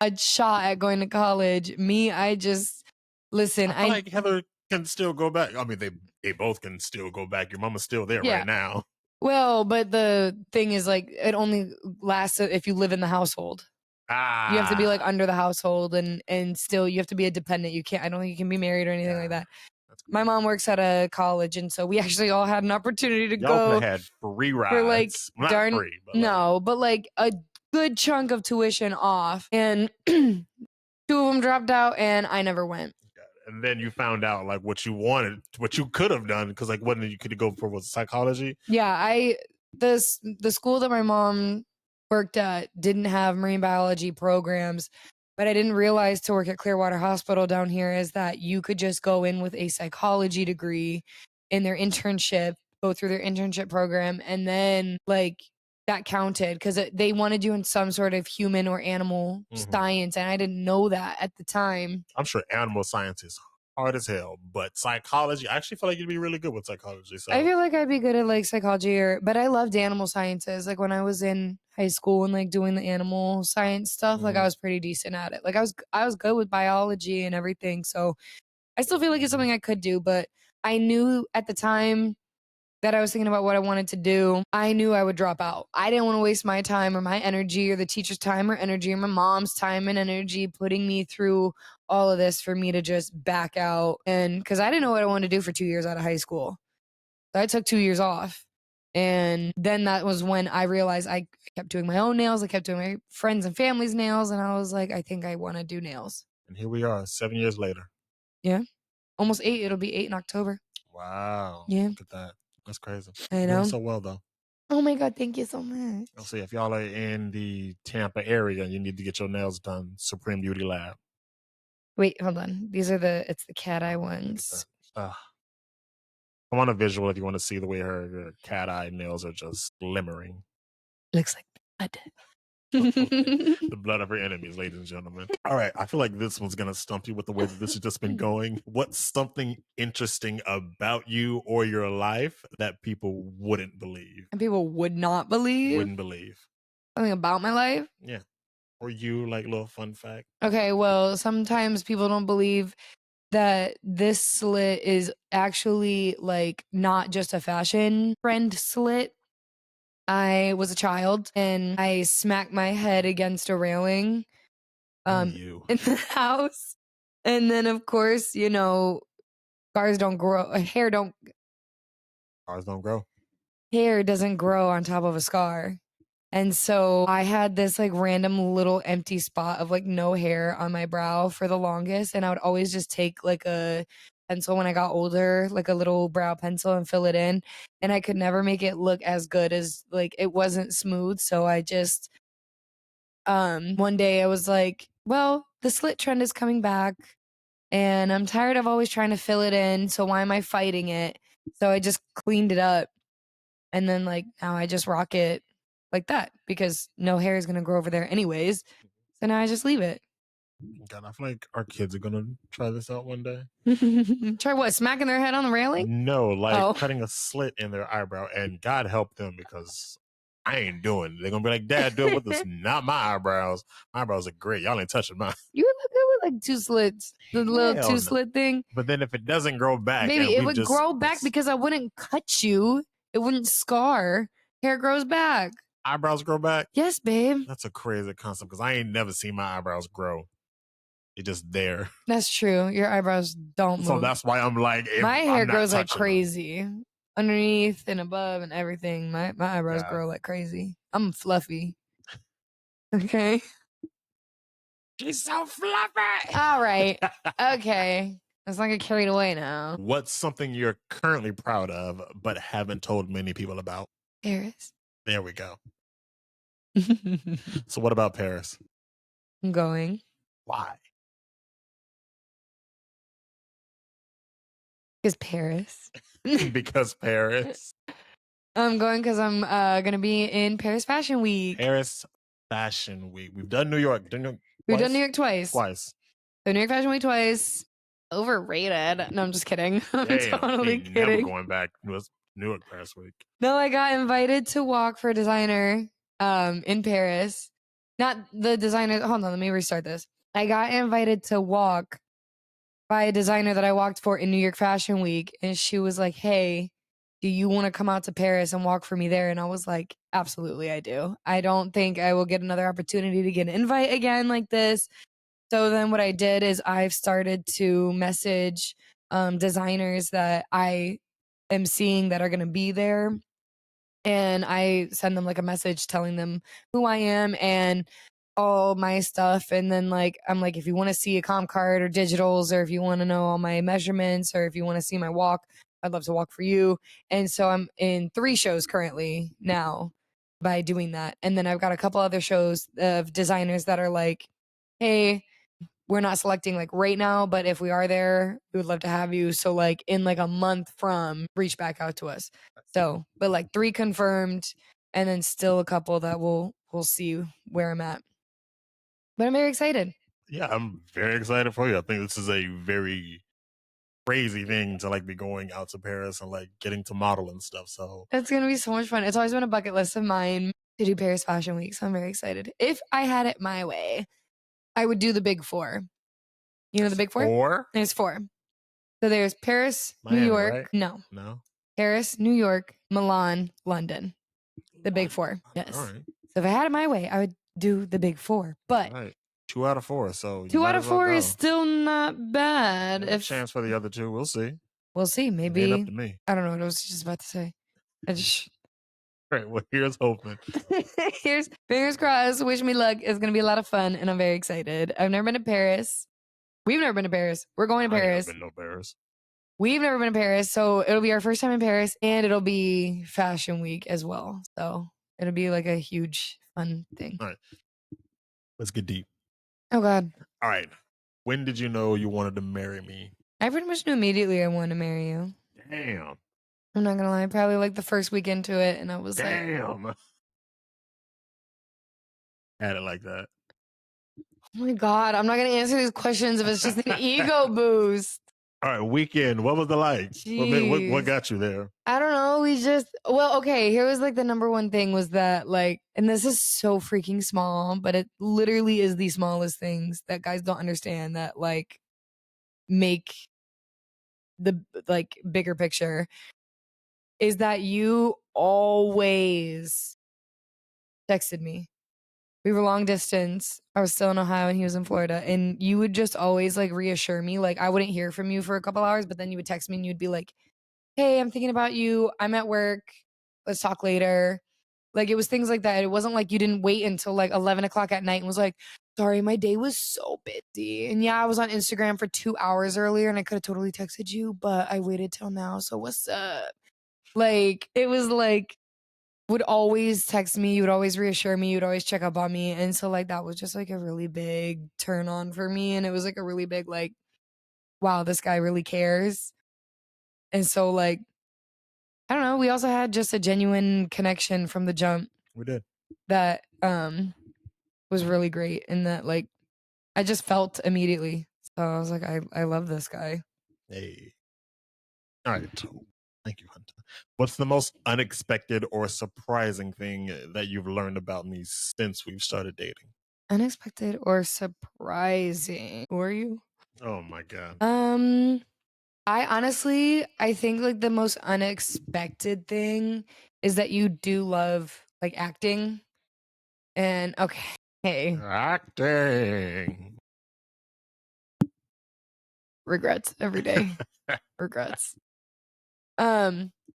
a shot at going to college. Me, I just listen. I feel like Heather can still go back. I mean, they both can still go back. Your mama's still there right now. Well, but the thing is like it only lasts if you live in the household. You have to be like under the household and still you have to be a dependent. You can't, I don't think you can be married or anything like that. My mom works at a college, and so we actually all had an opportunity to Y'all go. Y'all had free rides. For like not free, but no, but like a good chunk of tuition off. And 2 of them dropped out, and I never went. And then you found out like what you wanted, what you could have done, because like what you could go for was psychology. Yeah, the school that my mom worked at didn't have marine biology programs. But I didn't realize to work at Clearwater Hospital down here is that you could just go in with a psychology degree in their internship, go through their internship program, and then like that counted because they wanted you in some sort of human or animal science. And I didn't know that at the time. I'm sure animal science is hard as hell, but psychology, I actually feel like you'd be really good with psychology. So I feel like I'd be good at like psychology but I loved animal sciences. Like when I was in high school and like doing the animal science stuff, like I was pretty decent at it. Like I was good with biology and everything. So I still feel like it's something I could do, but I knew at the time that I was thinking about what I wanted to do, I knew I would drop out. I didn't want to waste my time or my energy or the teacher's time or energy or my mom's time and energy putting me through all of this for me to just back out. And because I didn't know what I wanted to do for 2 years out of high school. So I took 2 years off. And then that was when I realized I kept doing my own nails. I kept doing my friends and family's nails. And I was like, I think I want to do nails. And here we are, 7 years later. Yeah. Almost 8. It'll be 8 in October. Wow. Yeah. Look at that. That's crazy. I You're know. doing so well, though. Oh my God. Thank you so much. I'll see if y'all are in the Tampa area, you need to get your nails done. Supreme Beauty Lab. Wait, hold on. These are it's the cat eye ones. I want a visual if you want to see the way her cat eye nails are just glimmering. Looks like blood. The blood of her enemies, ladies and gentlemen. All right, I feel like this one's gonna stump you with the way that this has just been going. What's something interesting about you or your life that people wouldn't believe? And people would not believe? Wouldn't believe. Something about my life? Yeah. Or you, like, little fun fact. Okay, well, sometimes people don't believe that this slit is actually like not just a fashion trend slit. I was a child and I smacked my head against a railing in the house. And then of course, you know, cars don't grow, hair doesn't grow on top of a scar. And so I had this like random little empty spot of like no hair on my brow for the longest. And I would always just take like a pencil when I got older, like a little brow pencil and fill it in. And I could never make it look as good as like it wasn't smooth. So I just, one day I was like, well, the slit trend is coming back and I'm tired of always trying to fill it in. So why am I fighting it? So I just cleaned it up. And then like now I just rock it like that because no hair is going to grow over there anyways. So now I just leave it. God, I feel like our kids are gonna try this out one day. Try what? Smacking their head on the railing? No, like cutting a slit in their eyebrow. And God help them because I ain't doing it. They're gonna be like, Dad, do it with us. Not my eyebrows. My eyebrows are great. Y'all ain't touching mine. You would look good with like 2 slits. The little 2 slit thing. But then if it doesn't grow back, maybe it would grow back because I wouldn't cut you. It wouldn't scar. Hair grows back. Eyebrows grow back? Yes, babe. That's a crazy concept because I ain't never seen my eyebrows grow. They're just there. That's true. Your eyebrows don't move. So that's why I'm like, my hair grows like crazy. Underneath and above and everything. My eyebrows grow like crazy. I'm fluffy. Okay. She's so fluffy. All right. Okay. Let's not get carried away now. What's something you're currently proud of but haven't told many people about? Paris. There we go. So what about Paris? I'm going. Why? Because Paris. Because Paris. I'm going because I'm going to be in Paris Fashion Week. Paris Fashion Week. We've done New York. We've done New York twice. So New York Fashion Week twice. Overrated. No, I'm just kidding. I'm totally kidding. Never going back. It was New York Paris Week. No, I got invited to walk for a designer in Paris. Not the designer. Hold on, let me restart this. I got invited to walk by a designer that I walked for in New York Fashion Week. And she was like, hey, do you want to come out to Paris and walk for me there? And I was like, absolutely, I do. I don't think I will get another opportunity to get an invite again like this. So then what I did is I've started to message designers that I am seeing that are going to be there. And I send them like a message telling them who I am and all my stuff. And then like, I'm like, if you want to see a comp card or digitals, or if you want to know all my measurements, or if you want to see my walk, I'd love to walk for you. And so I'm in 3 shows currently now by doing that. And then I've got a couple other shows of designers that are like, hey, we're not selecting like right now, but if we are there, we would love to have you. So like in like a month from, reach back out to us. So, but like 3 confirmed and then still a couple that we'll see where I'm at. But I'm very excited. Yeah, I'm very excited for you. I think this is a very crazy thing to like be going out to Paris and like getting to model and stuff. So it's going to be so much fun. It's always been a bucket list of mine. to do Paris Fashion Week, so I'm very excited. If I had it my way, I would do the big four. You know the big four? Four? There's four. So there's Paris, Miami, New York. right? No. No. Paris, New York, Milan, London. The big four. Yes. All right. So if I had it my way, I would do the big four. But All right. 2 out of 4. So you 2 might out as of well 4 go. is still not bad. There's a chance for the other 2. We'll see. We'll see. It ain't Maybe. up to me. I don't know what I was just about to say. I just. All right. Well, here's hoping. Here's fingers crossed. Wish me luck. It's gonna be a lot of fun, and I'm very excited. I've never been to Paris. We've never been to Paris. We're going to Paris. I ain't never been to Paris. We've never been to Paris, so it'll be our first time in Paris, and it'll be Fashion Week as well. So it'll be like a huge fun thing. All right. Let's get deep. Oh God. All right. When did you know you wanted to marry me? I pretty much knew immediately I wanted to marry you. Damn. I'm not gonna lie, probably like the first week into it, and I was like, Damn. Had it like that. oh my God, I'm not gonna answer these questions if it's just an ego boost. All right, weekend. What was it like? What got you there? I don't know. Okay, here was like the number one thing was that like, and this is so freaking small, but it literally is the smallest things that guys don't understand that like make the like bigger picture is that you always texted me. We were long distance. I was still in Ohio and he was in Florida. And you would just always like reassure me. Like I wouldn't hear from you for a couple hours, but then you would text me and you'd be like, hey, I'm thinking about you. I'm at work. Let's talk later. Like it was things like that. It wasn't like you didn't wait until like 11 o'clock at night and was like, sorry, my day was so busy. And yeah, I was on Instagram for 2 hours earlier and I could have totally texted you, but I waited till now. So what's up? Like it was like, would always text me, you would always reassure me, you would always check up on me. And so like that was just like a really big turn on for me. And it was like a really big like, wow, this guy really cares. And so like, I don't know, we also had just a genuine connection from the jump. We did. That was really great. And that like I just felt immediately. So I was like, I love this guy. Hey. All right. Thank you, Hunter. What's the most unexpected or surprising thing that you've learned about me since we've started dating? Unexpected or surprising? Who are you? Oh my God. I think like the most unexpected thing is that you do love like acting. And okay. Acting. Regrets every day. Regrets.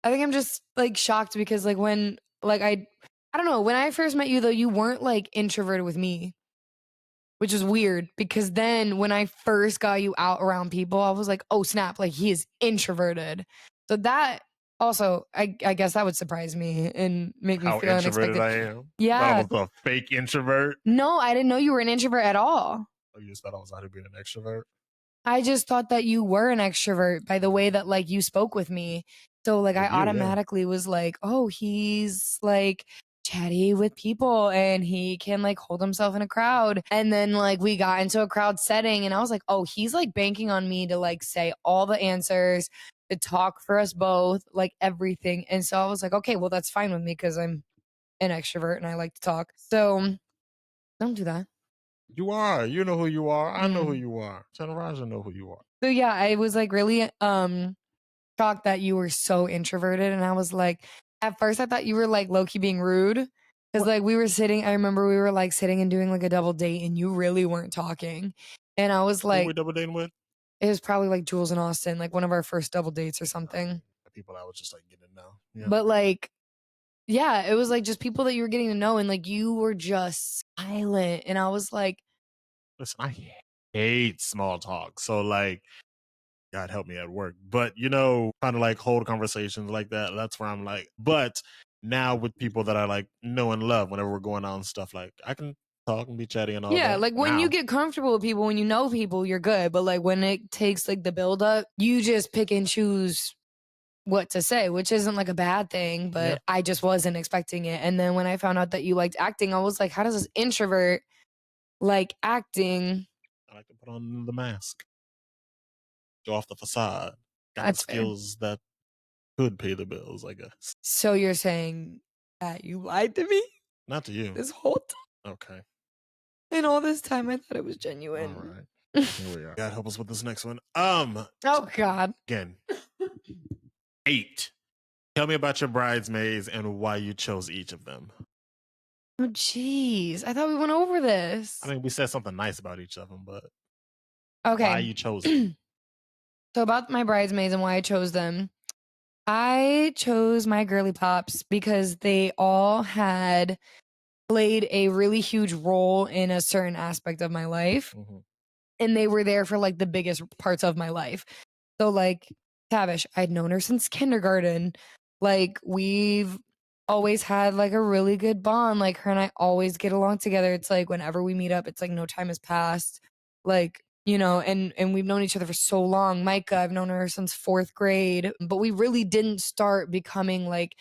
I think I'm just like shocked because like when like I don't know, when I first met you though, you weren't like introverted with me, which is weird because then when I first got you out around people, I was like, oh snap, like he is introverted. So that also, I guess that would surprise me and make me How feel introverted unexpected. I am. Yeah. I was a fake introvert. No, I didn't know you were an introvert at all. Oh, you just thought I was out here being an extrovert? I just thought that you were an extrovert by the way that like you spoke with me. So like I automatically was like, oh, he's like chatty with people and he can like hold himself in a crowd. And then like we got into a crowd setting and I was like, oh, he's like banking on me to like say all the answers, to talk for us both, like everything. And so I was like, okay, well, that's fine with me because I'm an extrovert and I like to talk. So don't do that. You are. You know who you are. I know who you are. Raja know who you are. So yeah, I was like really shocked that you were so introverted. And I was like, at first I thought you were like low-key being rude. Because like we were sitting, I remember we were like sitting and doing like a double date and you really weren't talking. And I was like, who we double dating with? It was probably like Jules and Austin, like one of our first double dates or something. People I was just like getting to know. Yeah. But like, yeah, it was like just people that you were getting to know and like you were just silent. And I was like, listen, I hate small talk. So like, God help me at work. But you know, kind of like hold conversations like that. That's where I'm like, but now with people that I like know and love, whenever we're going on stuff, like I can talk and be chatty and all that. Yeah, like when you get comfortable with people, when you know people, you're good. But like when it takes like the build up, you just pick and choose what to say, which isn't like a bad thing, but I just wasn't expecting it. And then when I found out that you liked acting, I was like, how does this introvert like acting? I like to put on the mask. Go off the facade. Got That's the skills that could pay the bills, I guess. So you're saying that you lied to me? Not to you. This whole time. Okay. And all this time I thought it was genuine. All right. Here we are. God help us with this next one. Oh God. Again. 8. Tell me about your bridesmaids and why you chose each of them. Oh jeez. I thought we went over this. I mean, we said something nice about each of them, but okay. why you chose them? So about my bridesmaids and why I chose them. I chose my girly pops because they all had played a really huge role in a certain aspect of my life. Mm-hmm. And they were there for like the biggest parts of my life. So like Tavish, I'd known her since kindergarten. Like we've always had like a really good bond. Like her and I always get along together. It's like whenever we meet up, it's like no time has passed. Like, you know, and we've known each other for so long. Micah, I've known her since 4th grade, but we really didn't start becoming like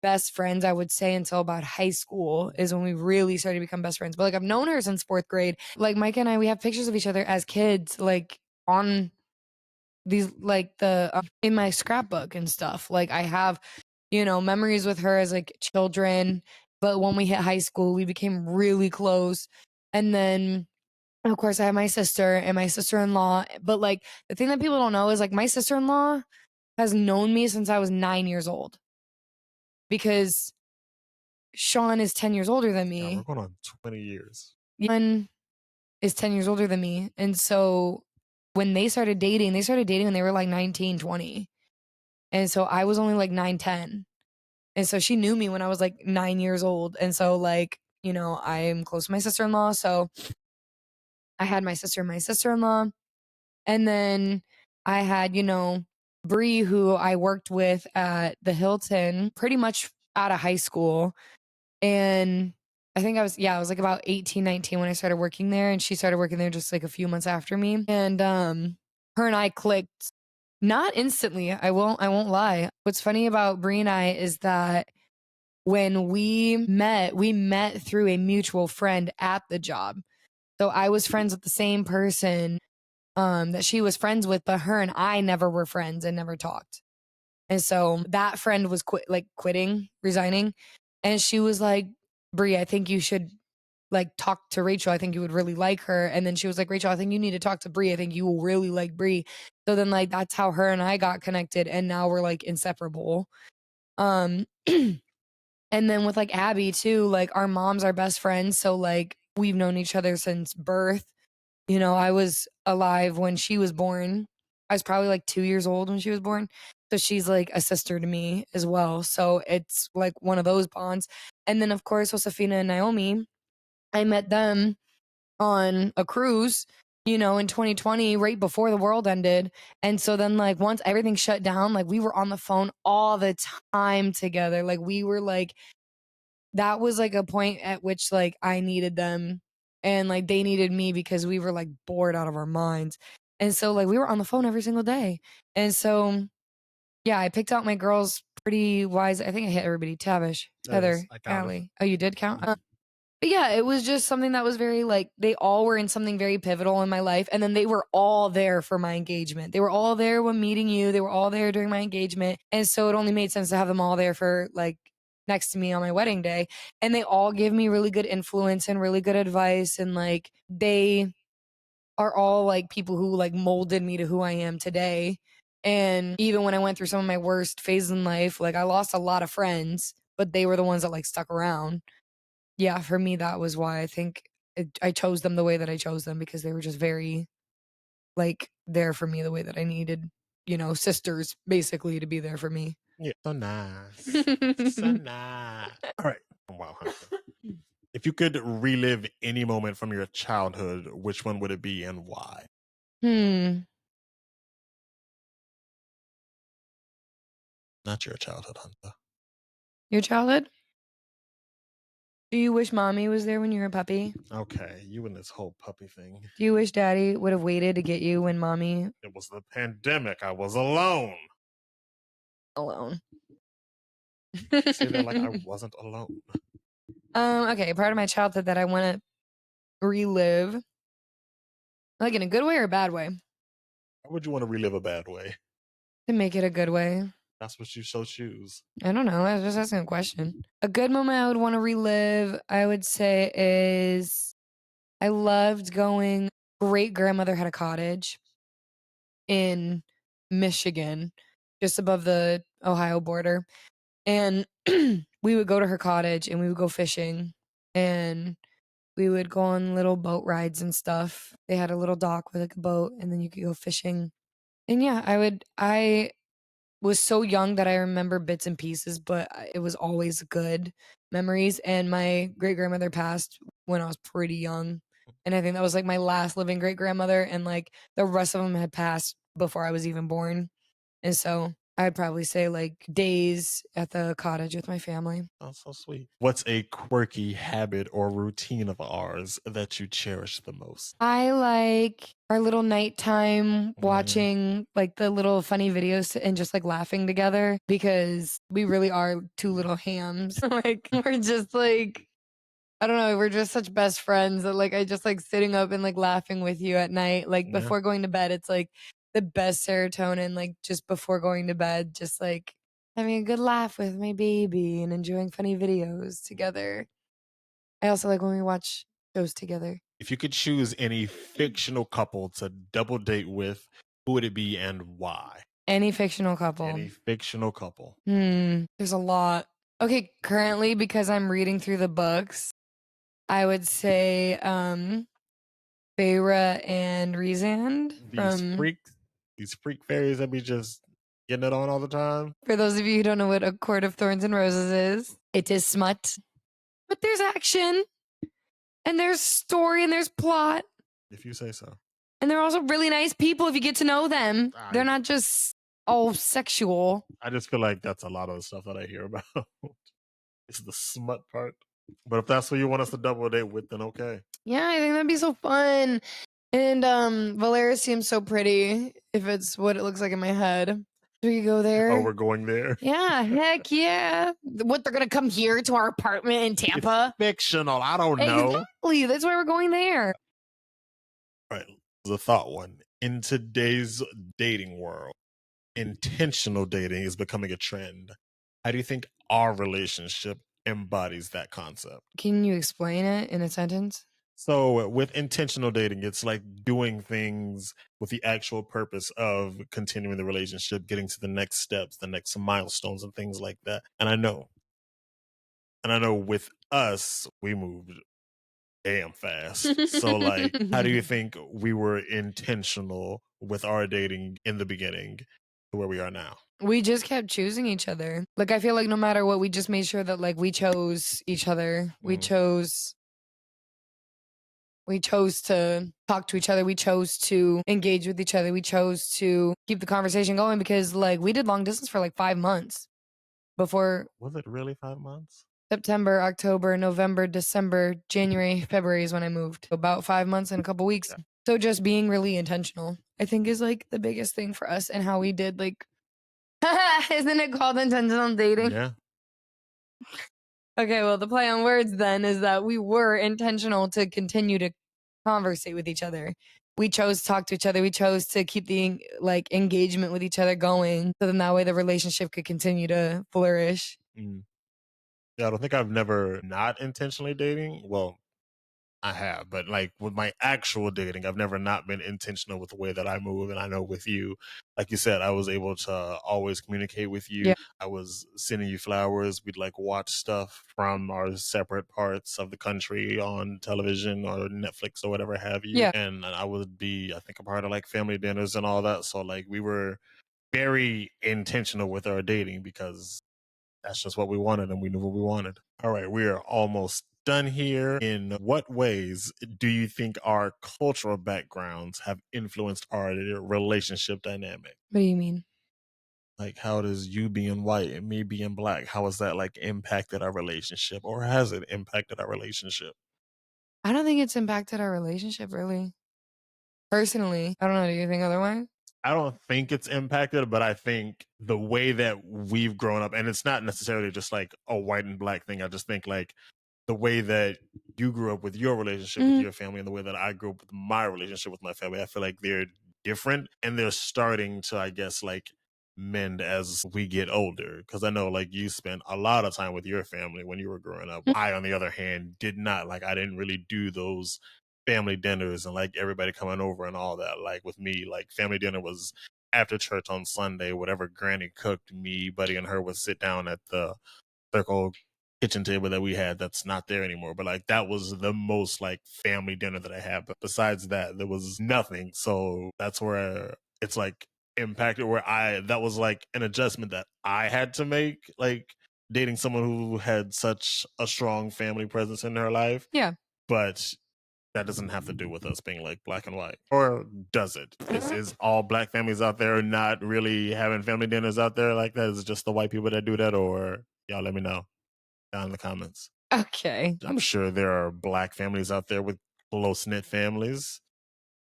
best friends, I would say, until about high school is when we really started to become best friends. But like I've known her since 4th grade. Like Micah and I, we have pictures of each other as kids, like on these like the in my scrapbook and stuff. Like I have, you know, memories with her as like children. But when we hit high school, we became really close. And then of course I have my sister and my sister-in-law. But like the thing that people don't know is like my sister-in-law has known me since I was 9 years old. Because Sean is 10 years older than me. Yeah, we're going on 20 years. Sean is 10 years older than me. And so when they started dating when they were like 19, 20. And so I was only like 9, 10. And so she knew me when I was like 9 years old. And so like, you know, I'm close to my sister-in-law. So I had my sister and my sister-in-law. And then I had, you know, Bree, who I worked with at the Hilton pretty much out of high school. And I think I was like about 18, 19 when I started working there. And she started working there just like a few months after me. And her and I clicked not instantly. I won't lie. What's funny about Bree and I is that when we met through a mutual friend at the job. So I was friends with the same person that she was friends with, but her and I never were friends and never talked. And so that friend was quitting, resigning. And she was like, Brie, I think you should like talk to Rachel. I think you would really like her. And then she was like, Rachel, I think you need to talk to Brie. I think you will really like Brie. So then like that's how her and I got connected. And now we're like inseparable. And then with like Abby too, like our moms are best friends. So like we've known each other since birth. You know, I was alive when she was born. I was probably like 2 years old when she was born. So she's like a sister to me as well. So it's like one of those bonds. And then, of course, Josefina and Naomi, I met them on a cruise, you know, in 2020, right before the world ended. And so then, like, once everything shut down, like, we were on the phone all the time together. Like, we were like, that was like a point at which like I needed them and like they needed me because we were like bored out of our minds. And so like we were on the phone every single day. And so yeah, I picked out my girls pretty wise. I think I hit everybody. Tavish, Heather, Allie. Oh, you did count? But yeah, it was just something that was very like they all were in something very pivotal in my life. And then they were all there for my engagement. They were all there when meeting you. They were all there during my engagement. And so it only made sense to have them all there for like next to me on my wedding day. And they all gave me really good influence and really good advice. And like they are all like people who like molded me to who I am today. And even when I went through some of my worst phases in life, like I lost a lot of friends, but they were the ones that like stuck around. Yeah, for me, that was why I think I chose them the way that I chose them because they were just very, like, there for me the way that I needed, you know, sisters basically to be there for me. Yeah, so nice. So nice. All right. Wow. If you could relive any moment from your childhood, which one would it be and why? Not your childhood, Hunter. Your childhood? Do you wish mommy was there when you were a puppy? Okay, you and this whole puppy thing. Do you wish daddy would have waited to get you when mommy? It was the pandemic. I was alone. Alone. Say that like I wasn't alone. Okay, part of my childhood that I want to relive, like in a good way or a bad way? Why would you want to relive a bad way? To make it a good way. That's what you so choose. I don't know. I was just asking a question. A good moment I would want to relive, I would say, is I loved going. Great grandmother had a cottage in Michigan, just above the Ohio border. And we would go to her cottage and we would go fishing and we would go on little boat rides and stuff. They had a little dock with like a boat and then you could go fishing. And yeah, I was so young that I remember bits and pieces, but it was always good memories. And my great grandmother passed when I was pretty young. And I think that was like my last living great grandmother. And like the rest of them had passed before I was even born. And so I'd probably say like days at the cottage with my family. Oh, so sweet. What's a quirky habit or routine of ours that you cherish the most? I like our little nighttime watching like the little funny videos and just like laughing together because we really are two little hams. Like we're just like I don't know, we're just such best friends that like I just like sitting up and like laughing with you at night. Like Yeah. before going to bed, it's like the best serotonin, like just before going to bed, just like having a good laugh with my baby and enjoying funny videos together. I also like when we watch shows together. If you could choose any fictional couple to double date with, who would it be and why? Any fictional couple. Any fictional couple. There's a lot. Okay, currently because I'm reading through the books, I would say Feyre and Rhysand from These freak fairies that be just getting it on all the time. For those of you who don't know what A Court of Thorns and Roses is, it is smut, but there's action and there's story and there's plot. If you say so. And they're also really nice people if you get to know them. They're not just all sexual. I just feel like that's a lot of the stuff that I hear about. It's the smut part. But if that's what you want us to double date with, then okay. Yeah, I think that'd be so fun. And Valeria seems so pretty if it's what it looks like in my head. Do we go there? Oh, we're going there? Yeah, heck yeah. What, they're going to come here to our apartment in Tampa? It's fictional. I don't know. Exactly. That's why we're going there. All right. The thought one. In today's dating world, intentional dating is becoming a trend. How do you think our relationship embodies that concept? Can you explain it in a sentence? So with intentional dating, it's like doing things with the actual purpose of continuing the relationship, getting to the next steps, the next milestones and things like that. And I know with us, we moved damn fast. So like, how do you think we were intentional with our dating in the beginning to where we are now? We just kept choosing each other. Like, I feel like no matter what, we just made sure that like we chose each other. We chose to talk to each other. We chose to engage with each other. We chose to keep the conversation going because like we did long distance for like 5 months before. Was it really 5 months? September, October, November, December, January, February is when I moved. About 5 months and a couple weeks. Yeah. So just being really intentional, I think, is like the biggest thing for us and how we did like, isn't it called intentional dating? Yeah. Okay, well, the play on words then is that we were intentional to continue to conversate with each other. We chose to talk to each other. We chose to keep the like engagement with each other going. So then that way the relationship could continue to flourish. Yeah, I don't think I've never not intentionally dating. Well, I have, but like with my actual dating, I've never not been intentional with the way that I move. And I know with you, like you said, I was able to always communicate with you. Yeah. I was sending you flowers. We'd like watch stuff from our separate parts of the country on television or Netflix or whatever have you. Yeah. And I would be, I think, a part of like family dinners and all that. So like we were very intentional with our dating because that's just what we wanted and we knew what we wanted. All right, we are almost done here. In what ways do you think our cultural backgrounds have influenced our relationship dynamic? What do you mean? Like, how does you being white and me being black, how has that like impacted our relationship, or has it impacted our relationship? I don't think it's impacted our relationship really. Personally, I don't know. Do you think otherwise? I don't think it's impacted, but I think the way that we've grown up, and it's not necessarily just like a white and black thing. I just think like the way that you grew up with your relationship with your family and the way that I grew up with my relationship with my family, I feel like they're different and they're starting to, I guess, like mend as we get older. Because I know, like, you spent a lot of time with your family when you were growing up. I, on the other hand, did not. Like, I didn't really do those family dinners and like everybody coming over and all that. Like with me, like family dinner was after church on Sunday. Whatever Granny cooked, me, Buddy, and her would sit down at the circle kitchen table that we had that's not there anymore. But like that was the most like family dinner that I had. But besides that, there was nothing. So that's where it's like impacted where that was like an adjustment that I had to make, like dating someone who had such a strong family presence in her life. Yeah. But that doesn't have to do with us being like black and white. Or does it? Is all black families out there not really having family dinners out there like that? Is it just the white people that do that? Or y'all let me know down in the comments. Okay. I'm sure there are black families out there with close-knit families.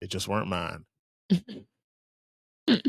They just weren't mine. I was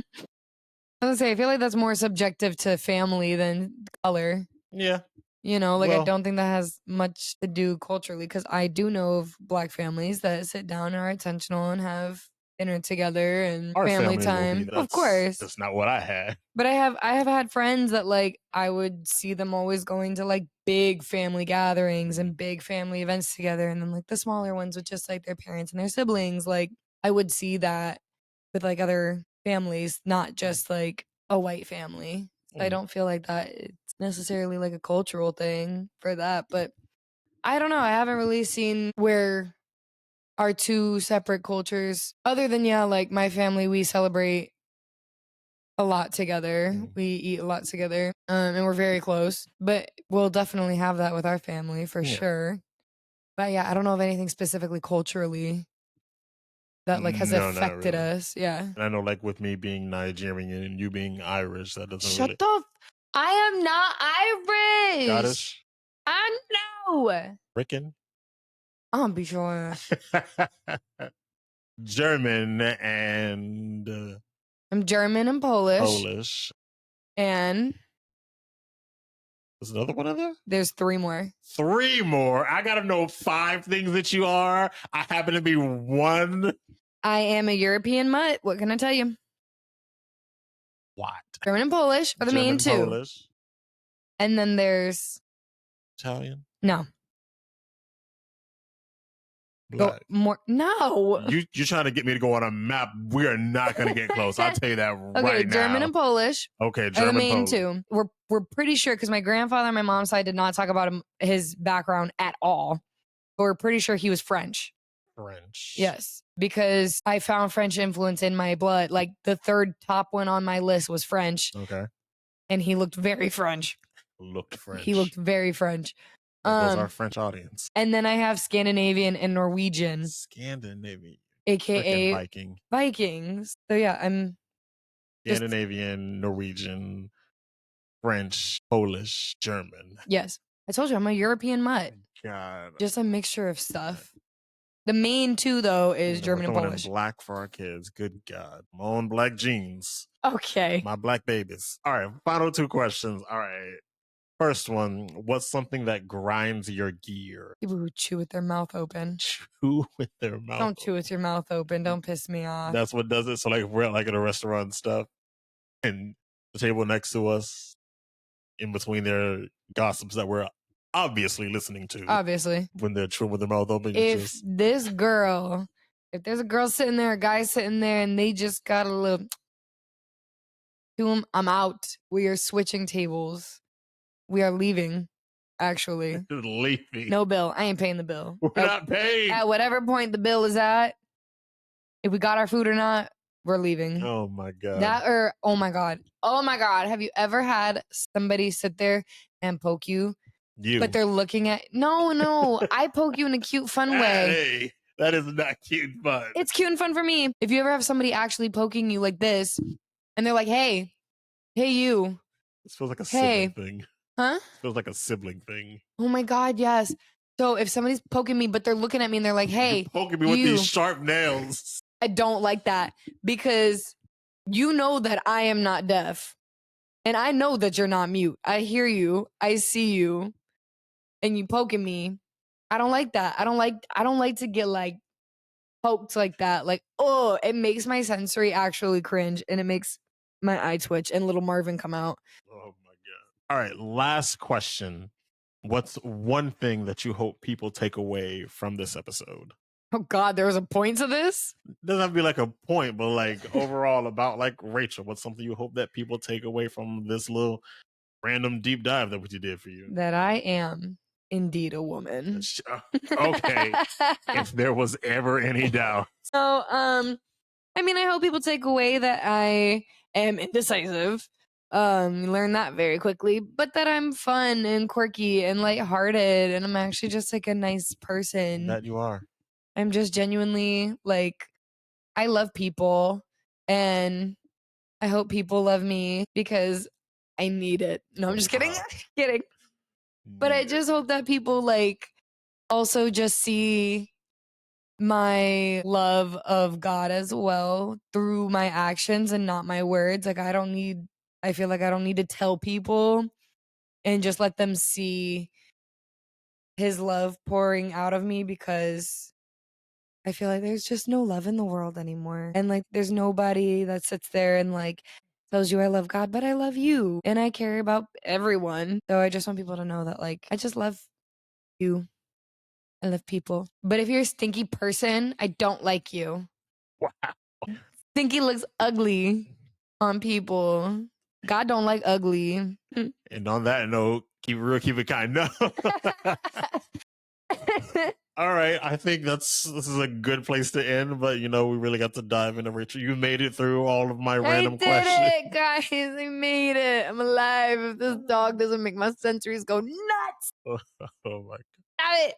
gonna say, I feel like that's more subjective to family than color. Yeah. You know, like I Well- don't think that has much to do culturally because I do know of black families that sit down and are intentional and have dinner together and Our family family will be time. that. Of course. That's not what I had. But I have had friends that like I would see them always going to like big family gatherings and big family events together, and then like the smaller ones with just like their parents and their siblings. Like I would see that with like other families, not just like a white family. So I don't feel like that it's necessarily like a cultural thing for that. But I don't know. I haven't really seen where our two separate cultures, other than like my family, we celebrate a lot together. We eat a lot together, and we're very close. But we'll definitely have that with our family for sure. But yeah, I don't know of anything specifically culturally that like has No, not affected really. us. Yeah. And I know, like with me being Nigerian and you being Irish, that doesn't Shut really. the. I am not Irish. Scottish, I know. Rican, I'll be sure. German, and I'm German and Polish. Polish. And There's another one in there? there's 3 more. 3 more. I gotta know 5 things that you are. I happen to be one. I am a European mutt. What can I tell you? What? German and Polish are the main 2. Polish, And then there's Italian, no. black. More no. You're trying to get me to go on a map. We are not gonna get close. I'll tell you that right now. German and Polish. Okay, Are German, the main Polish. 2. We're pretty sure because my grandfather on my mom's side did not talk about his background at all. But we're pretty sure he was French. French. Yes, because I found French influence in my blood. Like the 3rd top one on my list was French. Okay. And he looked very French. Looked French. He looked very French. That was our French audience. And then I have Scandinavian and Norwegian. Scandinavian. AKA Viking. Vikings. So yeah, I'm Scandinavian, Norwegian, French, Polish, German. Yes. I told you I'm a European mutt. God. Just a mixture of stuff. The main 2 though is German and Polish. Black for our kids. Good God. My own black jeans. Okay. My black babies. All right. Final 2 questions. All right. First one. What's something that grinds your gear? People who chew with their mouth open. Chew with their mouth Don't chew with your mouth open. Don't piss me off. That's what does it. So like if we're like at a restaurant and stuff, and the table next to us, in between their gossips that we're obviously listening to. Obviously. When they're chewing with their mouth open. If there's a girl sitting there, a guy sitting there, and they just got a little to him, I'm out. We are switching tables. We are leaving, actually. Leaving. No bill. I ain't paying the bill. We're not paying. At whatever point the bill is at, if we got our food or not, we're leaving. Oh my God. Oh my God. Oh my God. Have you ever had somebody sit there and poke you? But they're looking at no. I poke you in a cute, fun way. Hey, that is not cute fun. It's cute and fun for me. If you ever have somebody actually poking you like this, and they're like, hey you. This feels like a sibling thing. Huh? This feels like a sibling thing. Oh my God, yes. So if somebody's poking me, but they're looking at me and they're like, hey, you're poking me with these sharp nails. I don't like that because you know that I am not deaf. And I know that you're not mute. I hear you. I see you. And you poking me. I don't like that. I don't like to get like poked like that. Like, oh, it makes my sensory actually cringe and it makes my eye twitch and little Marvin come out. Oh my god! All right, last question. What's one thing that you hope people take away from this episode? Oh God, there was a point to this? Doesn't have to be like a point, but like overall about like Rachel. What's something you hope that people take away from this little random deep dive that what you did for you? That I am indeed a woman. Okay. If there was ever any doubt. So, I mean, I hope people take away that I am indecisive. Learn that very quickly, but that I'm fun and quirky and lighthearted, and I'm actually just like a nice person. That you are. I'm just genuinely like, I love people, and I hope people love me because I need it. No, I'm just kidding. Kidding. But I just hope that people like also just see my love of God as well through my actions and not my words. Like I feel like I don't need to tell people, and just let them see his love pouring out of me, because I feel like there's just no love in the world anymore. And like there's nobody that sits there and like tells you I love God, but I love you and I care about everyone. So I just want people to know that like I just love you. I love people. But if you're a stinky person, I don't like you. Wow. Stinky looks ugly on people. God don't like ugly. And on that note, keep it real, keep it kind. No. All right, I think this is a good place to end, but you know, we really got to dive into Rachel. You made it through all of my random questions. I did it, guys. I made it. I'm alive. If this dog doesn't make my sensories go nuts. Oh my god. Stop it.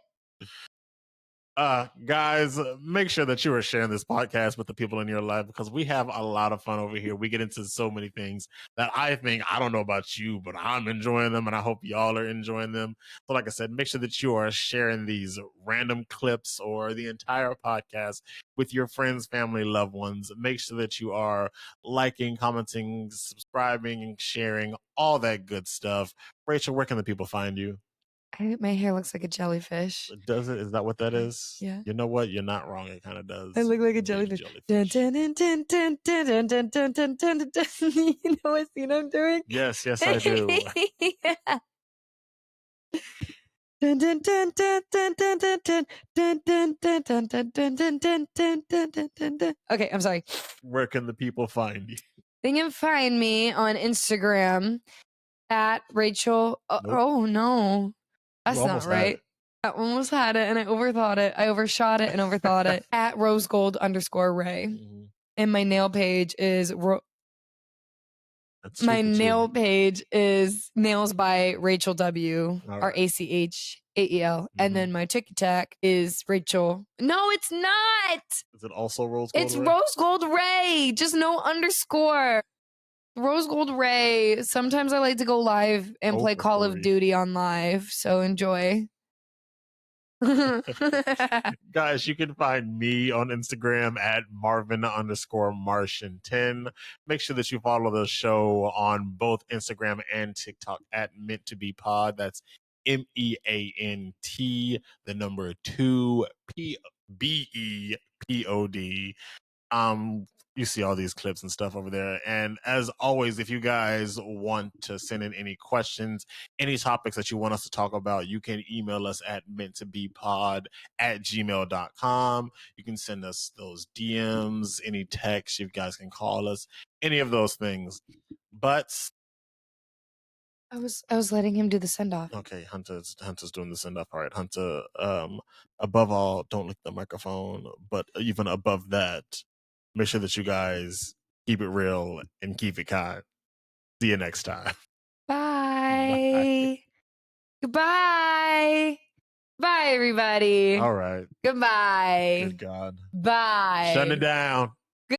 Guys, make sure that you are sharing this podcast with the people in your life, because we have a lot of fun over here. We get into so many things that I don't know about you, but I'm enjoying them, and I hope y'all are enjoying them. So like I said, make sure that you are sharing these random clips or the entire podcast with your friends, family, loved ones. Make sure that you are liking, commenting, subscribing, and sharing all that good stuff. Rachel, where can the people find you? My hair looks like a jellyfish. Does it? Is that what that is? Yeah. You know what? You're not wrong. It kind of does. I look like a jellyfish. You know what scene I'm doing? Yes, I do. Okay, I'm sorry. Where can the people find you? They can find me on Instagram at Rachael. Nope. Oh no. That's not right. I almost had it and I overthought it. I overshot it and overthought it. At rosegold_Ray. Mm-hmm. And my nail page is nails by Rachel W. Right. RACHAEL. And then my TikTok is Rachel. No, it's not. Is it also Rose Gold It's Ray? Rose Gold Ray. Just no underscore. Rose Gold Ray. Sometimes I like to go live and play Call of Duty on live. So enjoy. Guys, you can find me on Instagram at Marvin_Martian10. Make sure that you follow the show on both Instagram and TikTok at Meant to Be Pod. That's MEANT, the number 2 PBEPOD. You see all these clips and stuff over there. And as always, if you guys want to send in any questions, any topics that you want us to talk about, you can email us at meantobepod@gmail.com. You can send us those DMs, any text, you guys can call us, any of those things. But I was letting him do the send off. Okay, Hunter's doing the send off. All right, Hunter. Above all, don't lick the microphone. But even above that, make sure that you guys keep it real and keep it kind. See you next time. Bye. Goodbye. Bye, everybody. All right. Goodbye. Good God. Bye. Shutting it down.